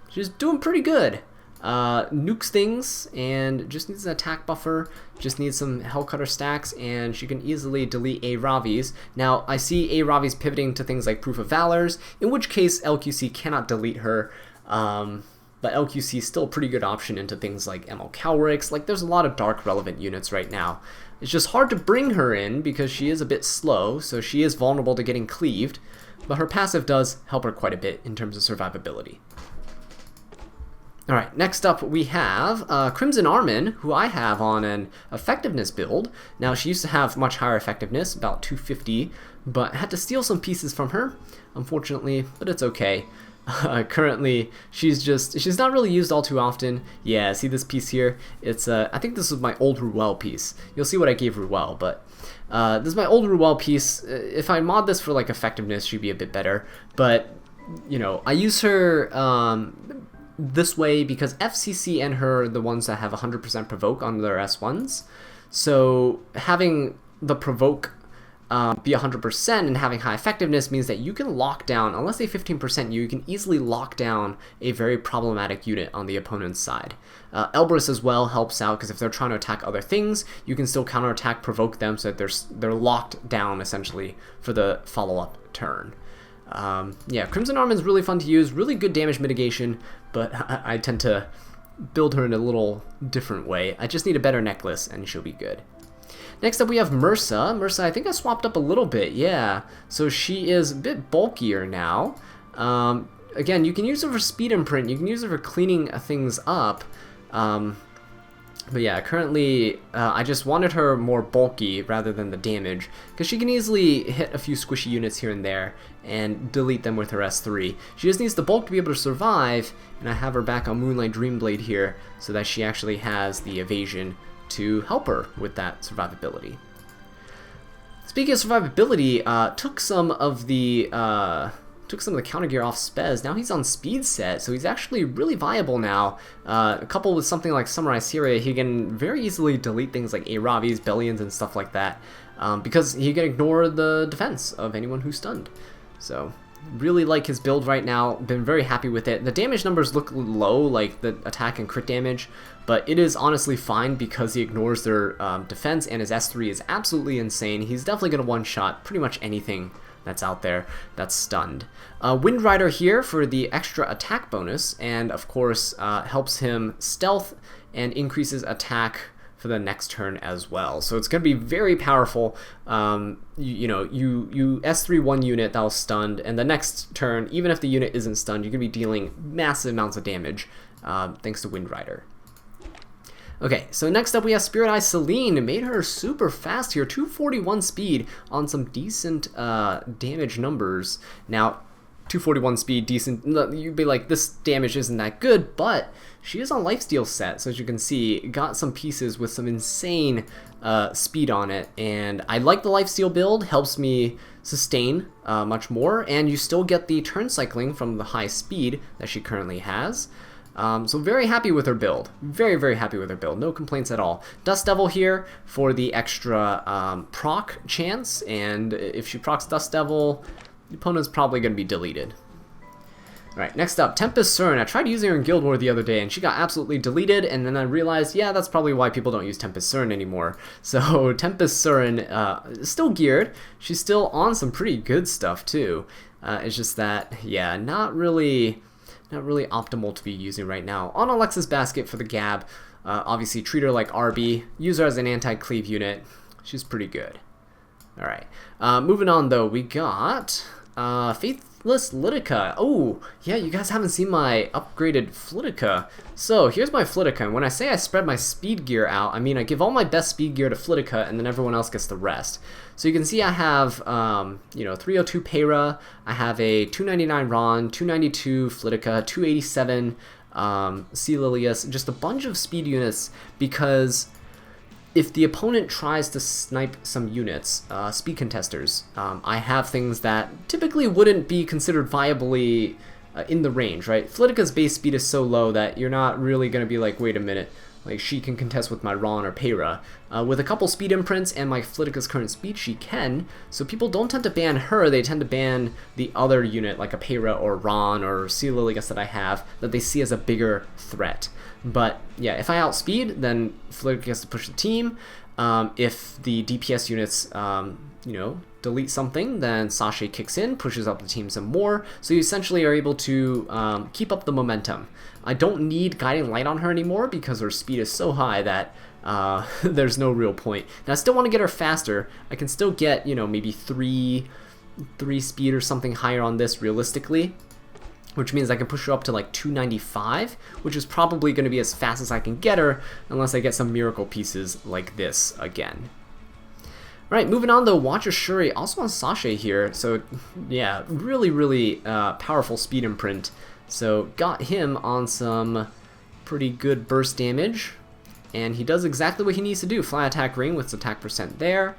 [SPEAKER 1] she's doing pretty good. Nukes things and just needs an attack buffer, just needs some Hellcutter stacks, and she can easily delete A Ravi's. Now, I see A Ravi's pivoting to things like Proof of Valors, in which case LQC cannot delete her, but LQC is still a pretty good option into things like ML Calrix. Like, there's a lot of dark relevant units right now. It's just hard to bring her in because she is a bit slow, so she is vulnerable to getting cleaved, but her passive does help her quite a bit in terms of survivability. Alright, next up we have Crimson Armin, who I have on an effectiveness build. Now, she used to have much higher effectiveness, about 250, but I had to steal some pieces from her, unfortunately, but it's okay. Currently, she's not really used all too often. Yeah, see this piece here? It's, I think this was my old Ruel piece. You'll see what I gave Ruel, but this is my old Ruel piece. If I mod this for, like, effectiveness, she'd be a bit better, but, you know, I use her, this way because FCC and her are the ones that have 100% provoke on their S1s. So having the provoke be 100% and having high effectiveness means that you can lock down, unless they 15% you can easily lock down a very problematic unit on the opponent's side. Elbrus as well helps out because if they're trying to attack other things, you can still counterattack, provoke them so that they're locked down essentially for the follow-up turn. Yeah, Crimson Armin is really fun to use, really good damage mitigation, but I tend to build her in a little different way. I just need a better necklace and she'll be good. Next up we have Mersa. Mersa, I think I swapped up a little bit, yeah. So she is a bit bulkier now. Again, you can use her for speed imprint, you can use her for cleaning things up. But yeah, currently I just wanted her more bulky rather than the damage, because she can easily hit a few squishy units here and there and delete them with her S3. She just needs the bulk to be able to survive, and I have her back on Moonlight Dreamblade here so that she actually has the evasion to help her with that survivability. Speaking of survivability, took some of the counter gear off Spez. Now he's on Speed Set, so he's actually really viable now. Coupled with something like Samurai Iseria, he can very easily delete things like Aravis, Bellions, and stuff like that, because he can ignore the defense of anyone who's stunned. So, really like his build right now, been very happy with it. The damage numbers look low, like the attack and crit damage, but it is honestly fine because he ignores their defense, and his S3 is absolutely insane. He's definitely going to one-shot pretty much anything that's out there that's stunned. Wind Rider here for the extra attack bonus, and of course helps him stealth and increases attack for the next turn as well. So it's going to be very powerful. You S3 one unit that was stunned, and the next turn, even if the unit isn't stunned, you're going to be dealing massive amounts of damage thanks to Wind Rider. Okay, so next up we have Spirit Eye Celine. Made her super fast here, 241 speed on some decent damage numbers. Now, 241 speed, decent, you'd be like, this damage isn't that good, but she is on Lifesteal set, so as you can see, got some pieces with some insane speed on it, and I like the Lifesteal build, helps me sustain much more, and you still get the turn cycling from the high speed that she currently has. So very happy with her build. Very, very happy with her build. No complaints at all. Dust Devil here for the extra proc chance, and if she procs Dust Devil, the opponent's probably going to be deleted. Alright, next up, Tempest Surin. I tried using her in Guild War the other day, and she got absolutely deleted, and then I realized, yeah, that's probably why people don't use Tempest Surin anymore. So, Tempest Surin is still geared. She's still on some pretty good stuff, too. It's just that, yeah, not really optimal to be using right now. On Alexa's Basket for the Gab, obviously treat her like RB, use her as an anti-cleave unit. She's pretty good. Alright, moving on though, we got Faithless Lidica. Oh, yeah, you guys haven't seen my upgraded Flidica. So, here's my Flidica, and when I say I spread my speed gear out, I mean I give all my best speed gear to Flidica, and then everyone else gets the rest. So you can see I have, 302 Peira, I have a 299 Ron, 292 Flidica, 287 Lilias, just a bunch of speed units, because if the opponent tries to snipe some units, speed contesters, I have things that typically wouldn't be considered viably in the range, right? Flidica's base speed is so low that you're not really going to be like, wait a minute, like she can contest with my Ron or Peira. With a couple speed imprints and my Flidica's current speed, she can, so people don't tend to ban her, they tend to ban the other unit, like a Peira or Ron or Lilias that I have, that they see as a bigger threat. But yeah, if I outspeed, then Flidica gets to push the team. If the DPS units, delete something, then Sasha kicks in, pushes up the team some more, so you essentially are able to keep up the momentum. I don't need Guiding Light on her anymore because her speed is so high that there's no real point. And I still want to get her faster. I can still get, maybe 3 speed or something higher on this realistically, which means I can push her up to like 295, which is probably going to be as fast as I can get her, unless I get some miracle pieces like this again. Alright, moving on though, Watcher Shuri, also on Sasha here, so yeah, really, really powerful speed imprint. So got him on some pretty good burst damage, and he does exactly what he needs to do. Fly attack ring with attack percent there.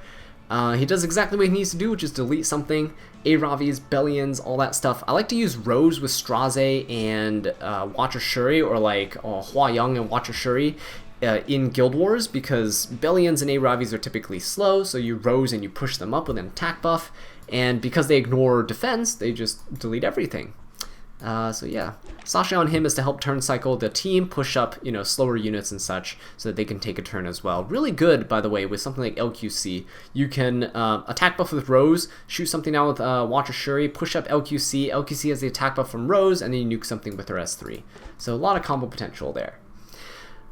[SPEAKER 1] He does exactly what he needs to do, which is delete something. Aravis, Bellions, all that stuff. I like to use Rose with Straze and Watcher Shuri, or like Hwayoung and Watcher Shuri in Guild Wars, because Bellions and Aravis are typically slow, so you Rose and you push them up with an attack buff, and because they ignore defense, they just delete everything. So yeah, Sasha on him is to help turn cycle the team, push up, slower units and such, so that they can take a turn as well. Really good, by the way, with something like LQC. You can attack buff with Rose, shoot something out with Watcher Shuri, push up LQC. LQC has the attack buff from Rose, and then you nuke something with her S3. So a lot of combo potential there.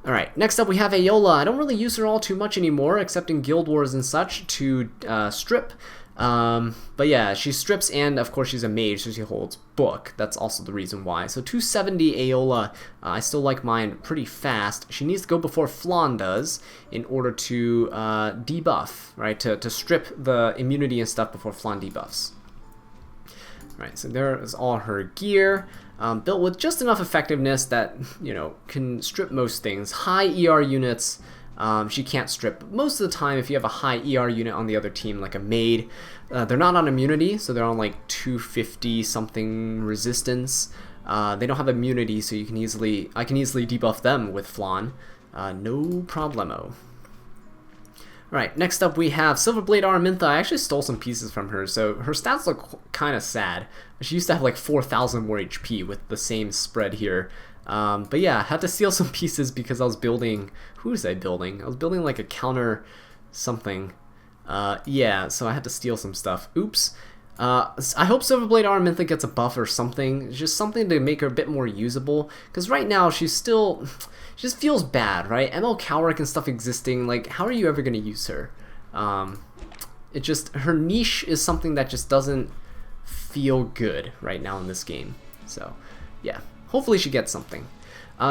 [SPEAKER 1] Alright, next up we have Aola. I don't really use her all too much anymore, except in Guild Wars and such, to strip. But yeah, she strips, and of course she's a mage, so she holds book. That's also the reason why. So 270 Aola, I still like mine pretty fast. She needs to go before Flan does in order to debuff, right? To strip the immunity and stuff before Flan debuffs. Right, so there is all her gear, built with just enough effectiveness that, you know, can strip most things. High ER units, she can't strip. Most of the time, if you have a high ER unit on the other team, like a Maid, they're not on immunity, so they're on like 250 something resistance. They don't have immunity, so I can easily debuff them with Flan. No problemo. Alright, next up we have Silverblade Araminta. I actually stole some pieces from her, so her stats look kind of sad. She used to have like 4,000 more HP with the same spread here. But yeah, I had to steal some pieces because I was building... Who was I building? I was building like a counter something. Yeah, so I had to steal some stuff. Oops. I hope Silverblade Araminta gets a buff or something. Just something to make her a bit more usable. Because right now she's still... She just feels bad, right? ML Cowrick and stuff existing, like, how are you ever going to use her? It just, her niche is something that just doesn't feel good right now in this game. So, yeah, hopefully she gets something.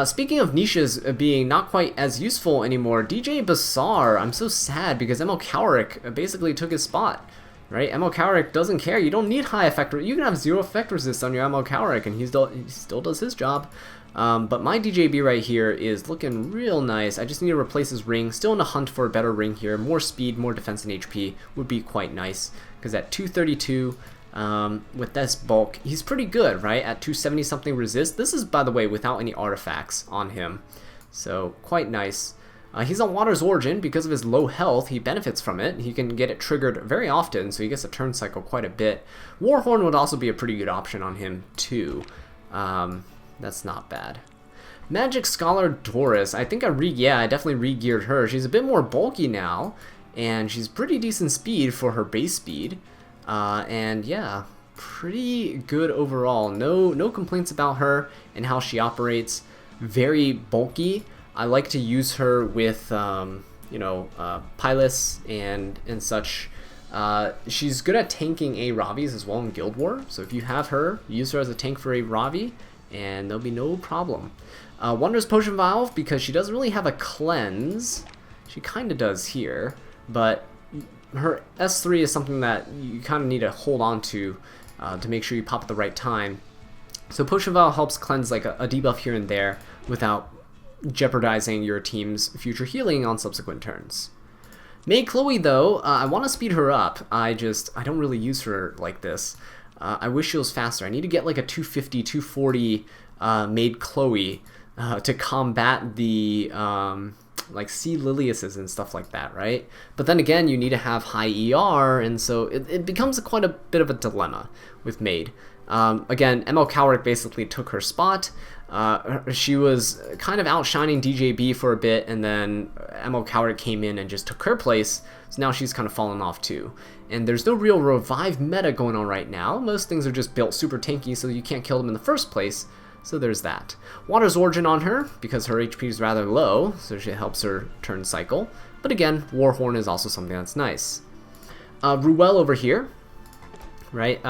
[SPEAKER 1] Speaking of niches being not quite as useful anymore, DJ Bazaar, I'm so sad because ML Cowrick basically took his spot. Right? ML Cowrick doesn't care. You don't need high effect. You can have 0 effect resist on your ML Cowrick, and he still does his job. But my DJB right here is looking real nice. I just need to replace his ring. Still in a hunt for a better ring here. More speed, more defense and HP would be quite nice. Because at 232, with this bulk, he's pretty good, right? At 270 something resist. This is, by the way, without any artifacts on him. So, quite nice. He's on Water's Origin. Because of his low health, he benefits from it. He can get it triggered very often, so he gets a turn cycle quite a bit. Warhorn would also be a pretty good option on him, too. That's not bad. Magic Scholar Doris. I think I definitely re-geared her. She's a bit more bulky now, and she's pretty decent speed for her base speed. And yeah, pretty good overall. No complaints about her and how she operates. Very bulky. I like to use her with, you know, Pilis and such. She's good at tanking A Ravis as well in Guild War. So if you have her, use her as a tank for A Ravi, and there'll be no problem. Wondrous Potion Valve, because she doesn't really have a cleanse. She kind of does here, but her S3 is something that you kind of need to hold on to make sure you pop at the right time. So Potion Valve helps cleanse like a debuff here and there without jeopardizing your team's future healing on subsequent turns. Maid Chloe, though, I want to speed her up. I don't really use her like this. I wish she was faster. I need to get like a 250, 240 Maid Chloe to combat the like C Liliases and stuff like that, right? But then again, you need to have high ER, and so it becomes quite a bit of a dilemma with Maid. Again, ML Cowrick basically took her spot. She was kind of outshining DJB for a bit, and then ML Cowrick came in and just took her place, so now she's kind of fallen off too. And there's no real revive meta going on right now. Most things are just built super tanky so you can't kill them in the first place, so there's that. Water's Origin on her, because her HP is rather low, so she helps her turn cycle. But again, Warhorn is also something that's nice. Ruel over here, right?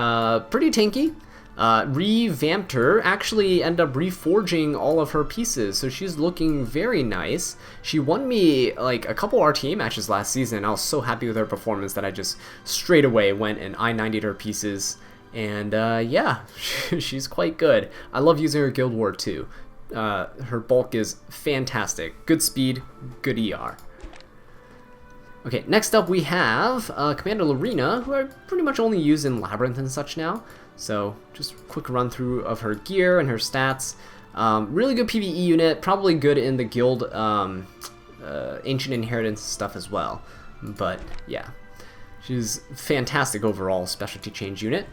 [SPEAKER 1] Pretty tanky. Revamped her, actually ended up reforging all of her pieces, so she's looking very nice. She won me like a couple RTA matches last season. I was so happy with her performance that I just straight away went and I-90'd her pieces, and yeah, she's quite good. I love using her Guild War too. Her bulk is fantastic. Good speed, good ER. Okay, next up we have Commander Lorena, who I pretty much only use in Labyrinth and such now. So, just quick run through of her gear and her stats. Really good PvE unit, probably good in the guild Ancient Inheritance stuff as well. But, yeah. She's fantastic overall specialty change unit.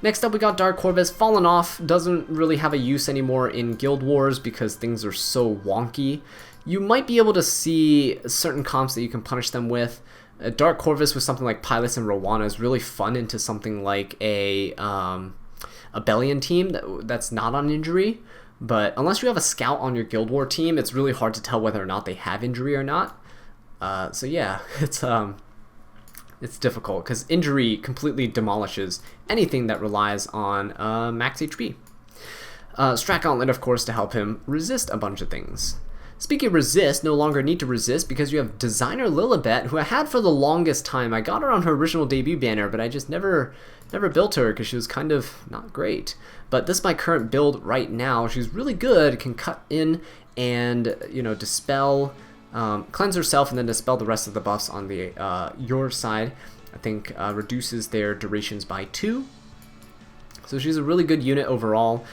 [SPEAKER 1] Next up we got Dark Corvus, fallen off, doesn't really have a use anymore in Guild Wars because things are so wonky. You might be able to see certain comps that you can punish them with. Dark Corvus with something like Pilis and Rowana is really fun into something like a Bellion team that's not on injury. But unless you have a scout on your Guild War team, it's really hard to tell whether or not they have injury or not. So yeah, it's difficult because injury completely demolishes anything that relies on max HP. Strat Gauntlet, of course, to help him resist a bunch of things. Speaking of resist, no longer need to resist because you have Designer Lilibet, who I had for the longest time. I got her on her original debut banner, but I just never built her because she was kind of not great. But this is my current build right now. She's really good, can cut in and, you know, dispel, cleanse herself and then dispel the rest of the buffs on the your side. I think reduces their durations by 2. So she's a really good unit overall.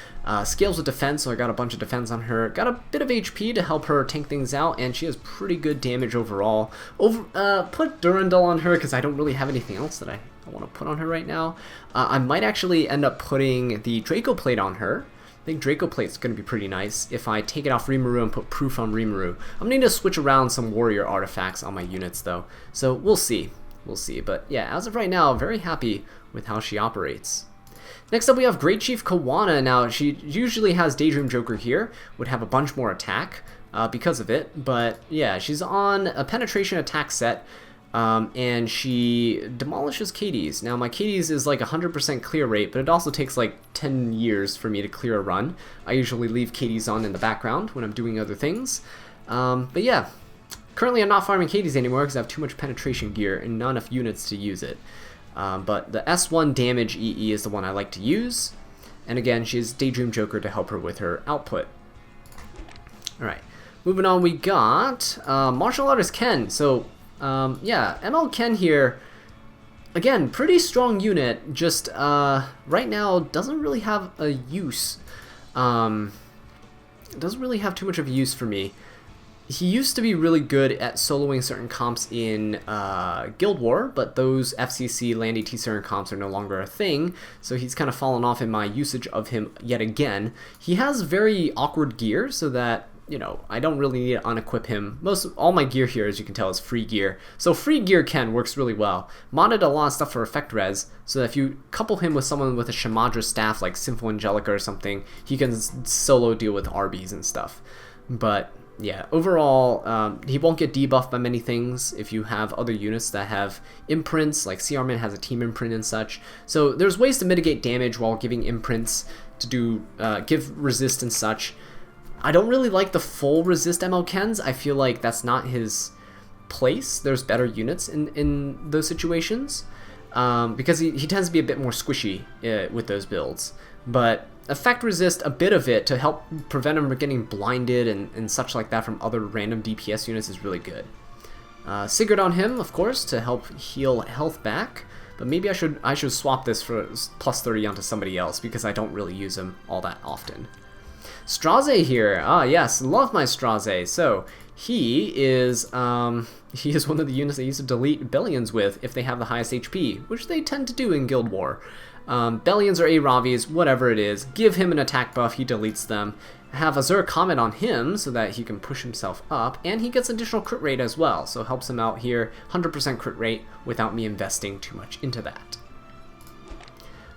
[SPEAKER 1] Scales with defense, so I got a bunch of defense on her. Got a bit of HP to help her tank things out, and she has pretty good damage overall. Put Durandal on her because I don't really have anything else that I want to put on her right now. I might actually end up putting the Draco Plate on her. I think Draco Plate's going to be pretty nice if I take it off Rimuru and put Proof on Rimuru. I'm going to need to switch around some warrior artifacts on my units though, so we'll see. We'll see, but yeah, as of right now, very happy with how she operates. Next up we have Great Chief Kawana. Now she usually has Daydream Joker here, would have a bunch more attack because of it, but yeah, she's on a penetration attack set, and she demolishes Achates. Now my Achates is like 100% clear rate, but it also takes like 10 years for me to clear a run. I usually leave Achates on in the background when I'm doing other things, but yeah, currently I'm not farming Achates anymore because I have too much penetration gear and not enough units to use it. But the S1 damage EE is the one I like to use. And again, she has Daydream Joker to help her with her output. Alright, moving on, we got Martial Artist Ken. So, yeah, ML Ken here, again, pretty strong unit, just right now doesn't really have a use. Doesn't really have too much of a use for me. He used to be really good at soloing certain comps in Guild War, but those FCC Landy T-Surin comps are no longer a thing, so he's kind of fallen off in my usage of him yet again. He has very awkward gear, so that, you know, I don't really need to unequip him. All my gear here, as you can tell, is free gear. So free gear Ken works really well. Modded a lot of stuff for effect res, so that if you couple him with someone with a Shamadra staff like Sinful Angelica or something, he can solo deal with RBs and stuff. But yeah, overall, he won't get debuffed by many things if you have other units that have imprints, like CRman has a team imprint and such. So there's ways to mitigate damage while giving imprints to do give resist and such. I don't really like the full resist ML Kens. I feel like that's not his place. There's better units in those situations because he tends to be a bit more squishy with those builds. But effect resist a bit of it to help prevent him from getting blinded and such like that from other random DPS units is really good. Sigret on him, of course, to help heal health back, but maybe I should swap this for plus 30 onto somebody else because I don't really use him all that often. Straze here, yes, love my Straze. So he is one of the units I used to delete Bellions with if they have the highest HP, which they tend to do in Guild War. Bellions or Aravis, whatever it is, give him an attack buff, he deletes them. Have Azure Comet on him so that he can push himself up, and he gets additional crit rate as well, so helps him out here, 100% crit rate without me investing too much into that.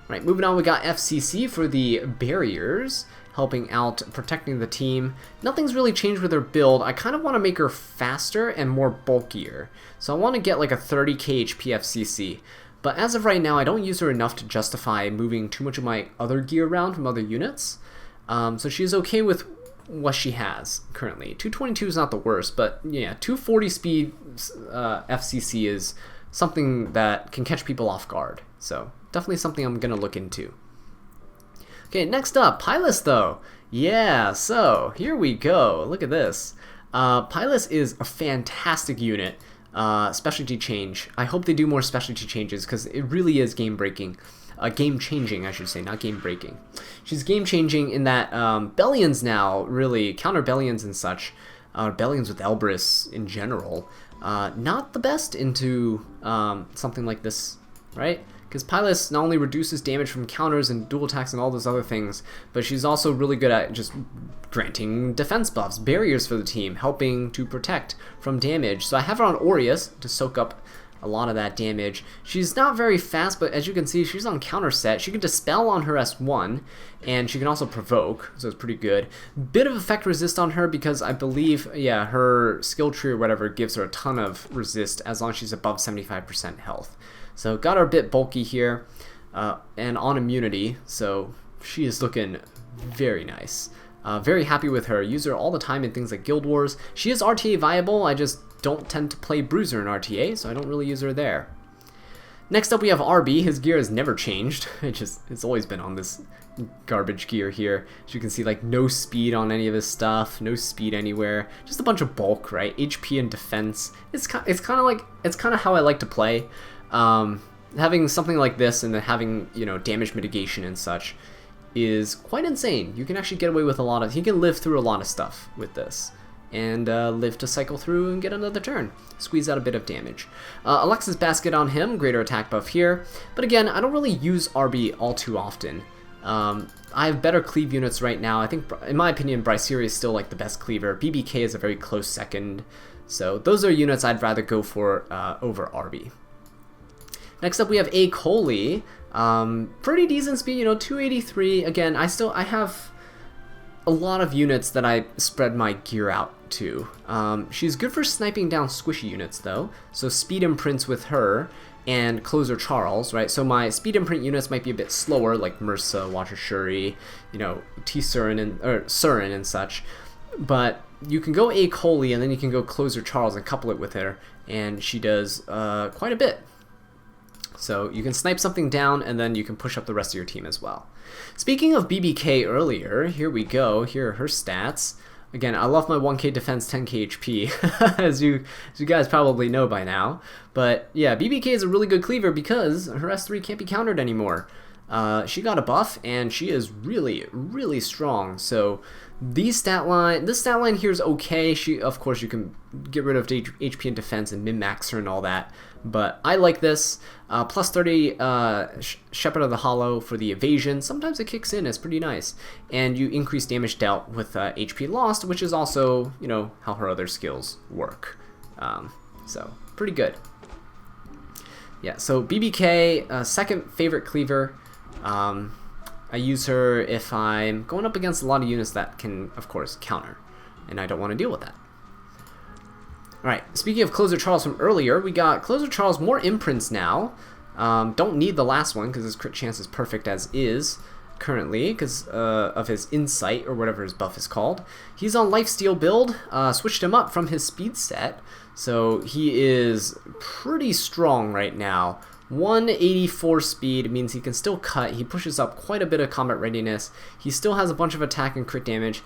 [SPEAKER 1] Right, moving on, we got FCC for the barriers, helping out, protecting the team. Nothing's really changed with her build. I kind of want to make her faster and more bulkier, so I want to get like a 30k HP FCC. But as of right now, I don't use her enough to justify moving too much of my other gear around from other units. So she's okay with what she has currently. 222 is not the worst, but yeah, 240 speed FCC is something that can catch people off guard. So definitely something I'm going to look into. Okay, next up, Pilus though. Yeah, so here we go. Look at this. Pilus is a fantastic unit. Specialty change. I hope they do more specialty changes because it really is game breaking. Game changing, I should say, not game breaking. She's game changing in that Bellions now really counter Bellions and such. Bellions with Elbrus in general. Not the best into something like this, right? Because Pilus not only reduces damage from counters and dual attacks and all those other things, but she's also really good at just granting defense buffs, barriers for the team, helping to protect from damage. So I have her on Aureus to soak up a lot of that damage. She's not very fast, but as you can see, she's on counter set. She can Dispel on her S1, and she can also Provoke, so it's pretty good. Bit of effect resist on her because I believe, yeah, her skill tree or whatever gives her a ton of resist as long as she's above 75% health. So got her a bit bulky here, and on immunity, so she is looking very nice. Very happy with her. Use her all the time in things like Guild Wars. She is RTA viable, I just don't tend to play Bruiser in RTA, so I don't really use her there. Next up we have RB. His gear has never changed. It's always been on this garbage gear here. As you can see, like, no speed on any of his stuff, no speed anywhere, just a bunch of bulk, right? HP and defense. It's kind of how I like to play. Having something like this and then having, you know, damage mitigation and such is quite insane. You can actually get away with a lot of, he can live through a lot of stuff with this, and live to cycle through and get another turn. Squeeze out a bit of damage. Alexa's Basket on him, greater attack buff here, but again, I don't really use RB all too often. I have better cleave units right now. I think, in my opinion, Iseria is still like the best cleaver. BBK is a very close second, so those are units I'd rather go for over RB. Next up we have Eye Celine. Pretty decent speed, you know, 283. Again, I have a lot of units that I spread my gear out to. She's good for sniping down squishy units though, so speed imprints with her and Closer Charles, right? So my speed imprint units might be a bit slower, like Mersa, Watcher Shuri, you know, Surin and such, but you can go Eye Celine and then you can go Closer Charles and couple it with her, and she does quite a bit. So you can snipe something down, and then you can push up the rest of your team as well. Speaking of BBK earlier, here we go. Here are her stats. Again, I love my 1k defense, 10k HP, as you guys probably know by now. But yeah, BBK is a really good cleaver because her S3 can't be countered anymore. She got a buff, and she is really, really strong. So this stat line here is okay. Of course, you can get rid of HP and defense and min-max her and all that. But I like this. Plus 30 Shepherd of the Hollow for the evasion. Sometimes it kicks in, it's pretty nice. And you increase damage dealt with HP lost, which is also, you know, how her other skills work. So, pretty good. Yeah, so BBK, second favorite cleaver. I use her if I'm going up against a lot of units that can, of course, counter. And I don't want to deal with that. Alright, speaking of Closer Charles from earlier, we got Closer Charles more imprints now. Don't need the last one because his crit chance is perfect as is currently because of his insight or whatever his buff is called. He's on Lifesteal build, switched him up from his speed set, so he is pretty strong right now. 184 speed means he can still cut. He pushes up quite a bit of combat readiness. He still has a bunch of attack and crit damage.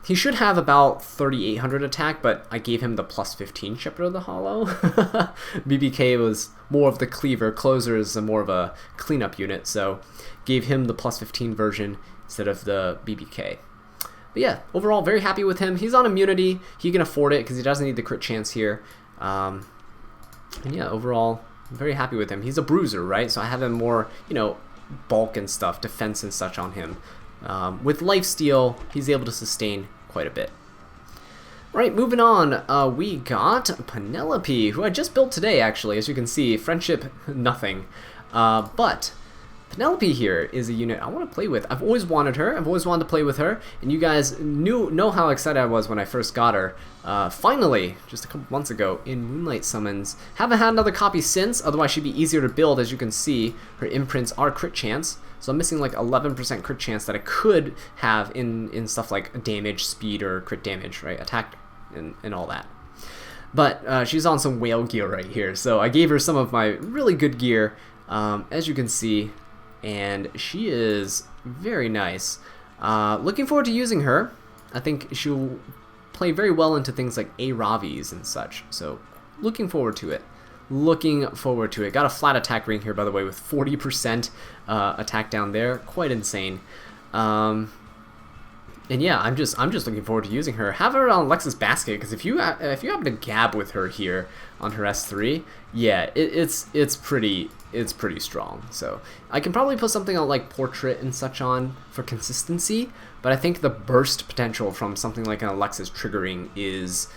[SPEAKER 1] He should have about 3,800 attack, but I gave him the plus 15 Shepherd of the Hollow. BBK was more of the cleaver. Closer is more of a cleanup unit, so gave him the plus 15 version instead of the BBK. But yeah, overall, very happy with him. He's on immunity. He can afford it because he doesn't need the crit chance here. And yeah, overall, I'm very happy with him. He's a bruiser, right? So I have him more, you know, bulk and stuff, defense and such on him. With lifesteal, he's able to sustain quite a bit. Right, moving on, we got Penelope, who I just built today, actually. As you can see, friendship, nothing. But Penelope here is a unit I want to play with. I've always wanted her. I've always wanted to play with her, and you guys know how excited I was when I first got her. Finally, just a couple months ago, in Moonlight Summons. Haven't had another copy since, otherwise she'd be easier to build. As you can see, her imprints are crit chance. So I'm missing like 11% crit chance that I could have in stuff like damage, speed, or crit damage, right? Attack and all that. But she's on some whale gear right here. So I gave her some of my really good gear, as you can see, and she is very nice. Looking forward to using her. I think she'll play very well into things like A-Ravis and such. So looking forward to it. Looking forward to it. Got a flat attack ring here, by the way, with 40% attack down there. Quite insane. And yeah, I'm just looking forward to using her. Have her on Alexa's Basket, because if you happen to gab with her here on her S3, yeah, it's pretty strong. So I can probably put something on like Portrait and such on for consistency, but I think the burst potential from something like an Alexa's triggering is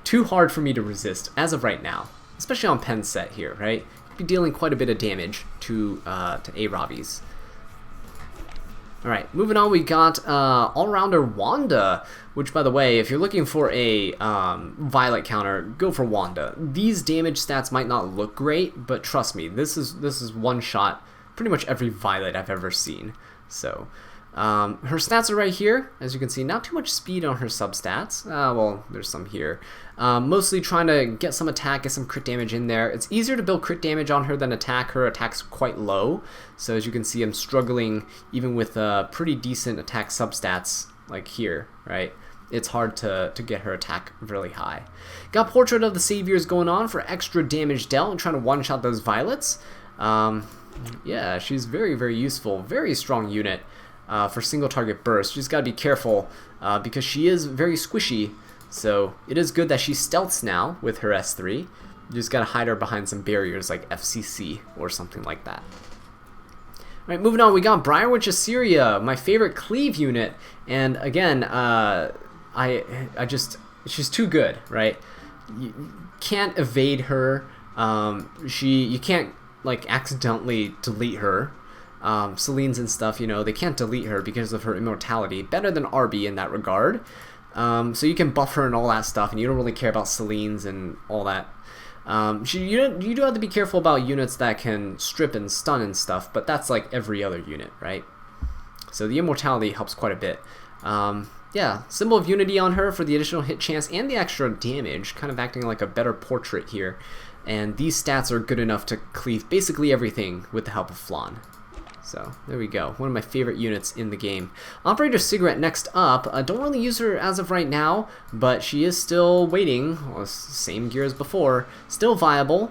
[SPEAKER 1] too hard for me to resist as of right now. especially on pen set here, right? Be dealing quite a bit of damage to A-Ravis. Alright, moving on, we got all-rounder Wanda, which, by the way, if you're looking for a Violet counter, go for Wanda. These damage stats might not look great, but trust me, this is one-shot pretty much every Violet I've ever seen. So, her stats are right here. As you can see, not too much speed on her substats. Well, there's some here. Mostly trying to get some attack, get some crit damage in there. It's easier to build crit damage on her than attack. Her attack's quite low. So as you can see, I'm struggling even with pretty decent attack substats like here, right? It's hard to get her attack really high. Got Portrait of the Saviors going on for extra damage dealt and trying to one-shot those Violets. Yeah, she's very, very useful. Very strong unit. For single target burst. She's got to be careful because she is very squishy, so it is good that she stealths now with her S3. You just got to hide her behind some barriers like FCC or something like that. Alright, moving on, we got Briarwitch Iseria, my favorite cleave unit, and again, she's too good, right? You can't evade her, you can't like accidentally delete her. Celine's and stuff, you know, they can't delete her because of her immortality. Better than RB in that regard. So you can buff her and all that stuff, and you don't really care about Celine's and all that. You do have to be careful about units that can strip and stun and stuff, but that's like every other unit, right? So the immortality helps quite a bit. Yeah, Symbol of Unity on her for the additional hit chance and the extra damage, kind of acting like a better portrait here. And these stats are good enough to cleave basically everything with the help of Flan. So, there we go. One of my favorite units in the game. Operator Sigret next up. Don't really use her as of right now, but she is still waiting. Well, same gear as before. Still viable.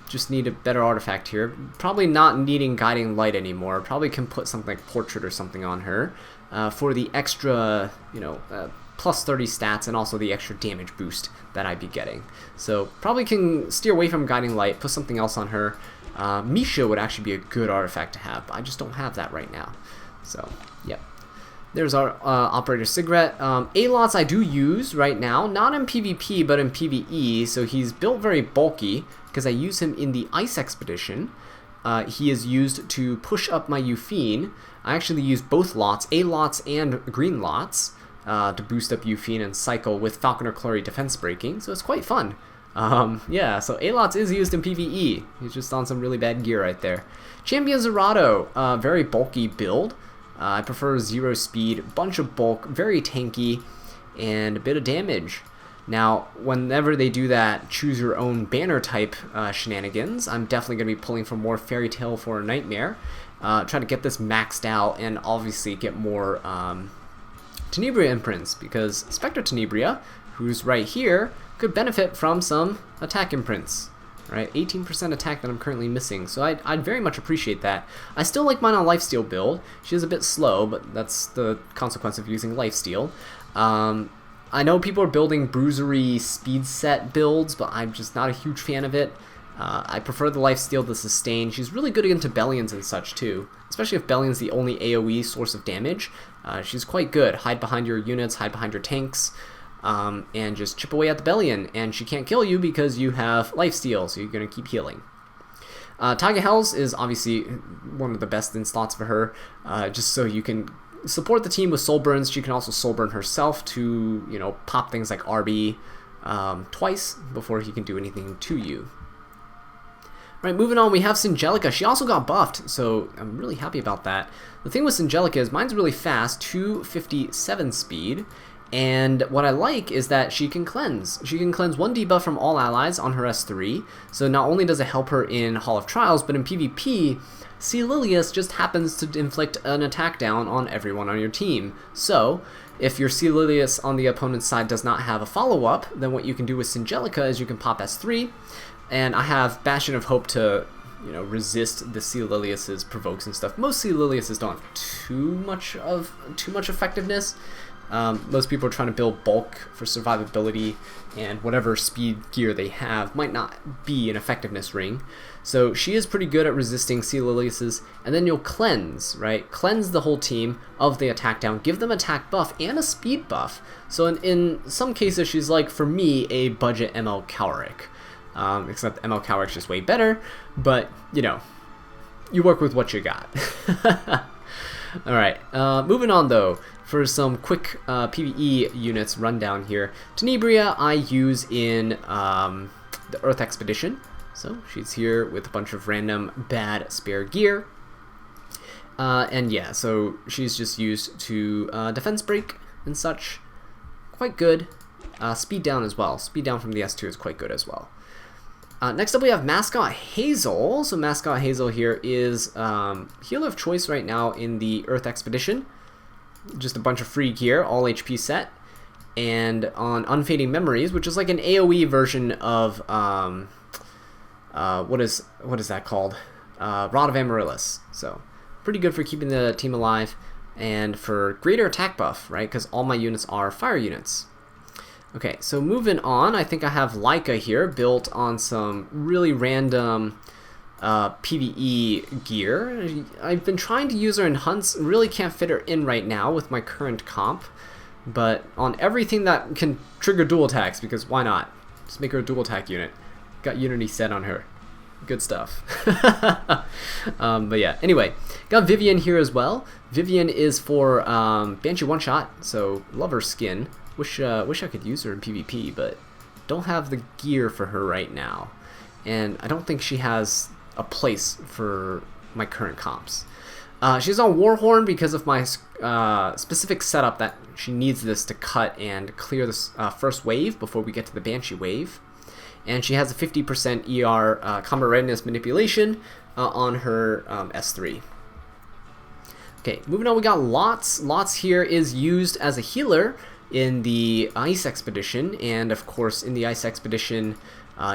[SPEAKER 1] Just need a better artifact here. Probably not needing Guiding Light anymore. Probably can put something like Portrait or something on her for the extra, you know, plus 30 stats and also the extra damage boost that I'd be getting. So, probably can steer away from Guiding Light, put something else on her. Misha would actually be a good artifact to have, but I just don't have that right now. So, yep. There's our Operator Sigret. Alots I do use right now, not in PvP, but in PvE, so he's built very bulky, because I use him in the Ice Expedition. He is used to push up my Yufine. I actually use both lots, A-lots and green lots, to boost up Yufine and cycle with Falconer Kluri defense breaking, so it's quite fun. Yeah, so Alots is used in PvE. He's just on some really bad gear right there. Champion Zerato, very bulky build. I prefer 0 speed, bunch of bulk, very tanky, and a bit of damage. Now, whenever they do that choose your own banner type shenanigans, I'm definitely going to be pulling for more Fairytale for a Nightmare. Try to get this maxed out and obviously get more Tenebria imprints, because Spectre Tenebria, who's right here, could benefit from some attack imprints, right? 18% attack that I'm currently missing, so I'd very much appreciate that. I still like mine on Lifesteal build. She is a bit slow, but that's the consequence of using Lifesteal. I know people are building bruisery speed set builds, but I'm just not a huge fan of it. I prefer the Lifesteal to sustain. She's really good into Bellions and such too, especially if Bellion's the only AoE source of damage. She's quite good. Hide behind your units, hide behind your tanks. And just chip away at the Bellion, and she can't kill you because you have Lifesteal, so you're going to keep healing. Taiga Hells is obviously one of the best in slots for her, just so you can support the team with Soul Burns. She can also Soul Burn herself to, you know, pop things like RB twice before he can do anything to you. Right, moving on, we have Angelica. She also got buffed, so I'm really happy about that. The thing with Angelica is mine's really fast, 257 speed. And what I like is that she can cleanse. She can cleanse 1 debuff from all allies on her S3. So not only does it help her in Hall of Trials, but in PvP, Lilias just happens to inflict an attack down on everyone on your team. So if your Lilias on the opponent's side does not have a follow-up, then what you can do with Angelica is you can pop S3. And I have Bastion of Hope to, you know, resist the Lilias's provokes and stuff. Most Liliases don't have too much effectiveness. Most people are trying to build bulk for survivability, and whatever speed gear they have might not be an effectiveness ring. So she is pretty good at resisting Liliases, and then you'll cleanse, right? Cleanse the whole team of the attack down, give them attack buff and a speed buff. So in some cases she's like, for me, a budget ML Cowrick. except ML Cowrick's just way better, but, you know, you work with what you got. Alright, moving on though, for some quick PvE units rundown here. Tenebria I use in the Earth Expedition, so she's here with a bunch of random bad spare gear. And yeah, so she's just used to defense break and such. Quite good. Speed down as well. Speed down from the S2 is quite good as well. Next up we have Mascot Hazel. So Mascot Hazel here is healer of choice right now in the Earth Expedition. Just a bunch of free gear, all HP set. And on Unfading Memories, which is like an AoE version of what is that called? Rod of Amaryllis. So pretty good for keeping the team alive and for greater attack buff, right? Because all my units are fire units. Okay, so moving on, I think I have Lilica here built on some really random PvE gear. I've been trying to use her in hunts, really can't fit her in right now with my current comp, but on everything that can trigger dual attacks, because why not? Just make her a dual attack unit. Got Unity set on her. Good stuff. But yeah, anyway, got Vivian here as well. Vivian is for Banshee one-shot, so love her skin. Wish I could use her in PvP, but don't have the gear for her right now. And I don't think she has a place for my current comps. She's on Warhorn because of my specific setup that she needs this to cut and clear this first wave before we get to the Banshee wave. And she has a 50% ER combat readiness manipulation on her S3. Okay, moving on, we got Lots. Lots here is used as a healer in the Ice Expedition, and of course in the Ice Expedition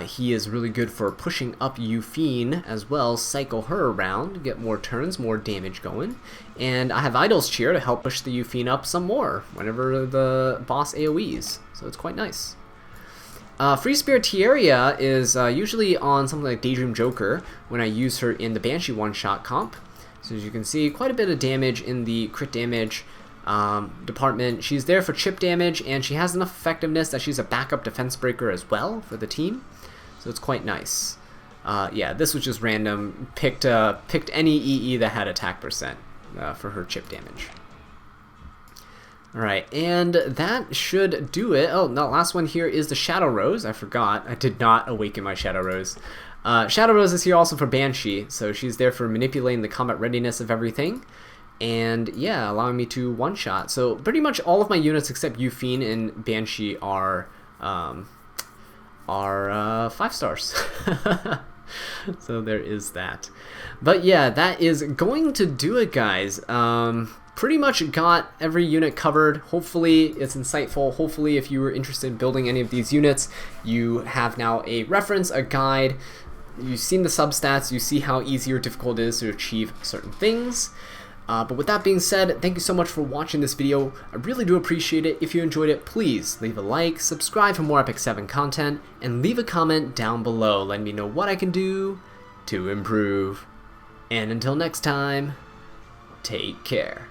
[SPEAKER 1] he is really good for pushing up Yufine as well, cycle her around, get more turns, more damage going. And I have Idol's Cheer to help push the Yufine up some more whenever the boss AoEs, so it's quite nice. Free Spirit Tieria is usually on something like Daydream Joker when I use her in the Banshee one-shot comp. So as you can see, quite a bit of damage in the crit damage department. She's there for chip damage, and she has enough effectiveness that she's a backup defense breaker as well for the team. So it's quite nice. Yeah, this was just random. Picked any EE that had attack percent for her chip damage. Alright, and that should do it. Oh, the last one here is the Shadow Rose. I forgot. I did not awaken my Shadow Rose. Shadow Rose is here also for Banshee, so she's there for manipulating the combat readiness of everything. And yeah, allowing me to one-shot. So pretty much all of my units except Yufine and Banshee are 5 stars. So there is that. But yeah, that is going to do it, guys. Pretty much got every unit covered. Hopefully it's insightful. Hopefully if you were interested in building any of these units, you have now a reference, a guide. You've seen the substats, you see how easy or difficult it is to achieve certain things. But with that being said, thank you so much for watching this video. I really do appreciate it. If you enjoyed it, please leave a like, subscribe for more Epic 7 content, and leave a comment down below letting me know what I can do to improve. And until next time, take care.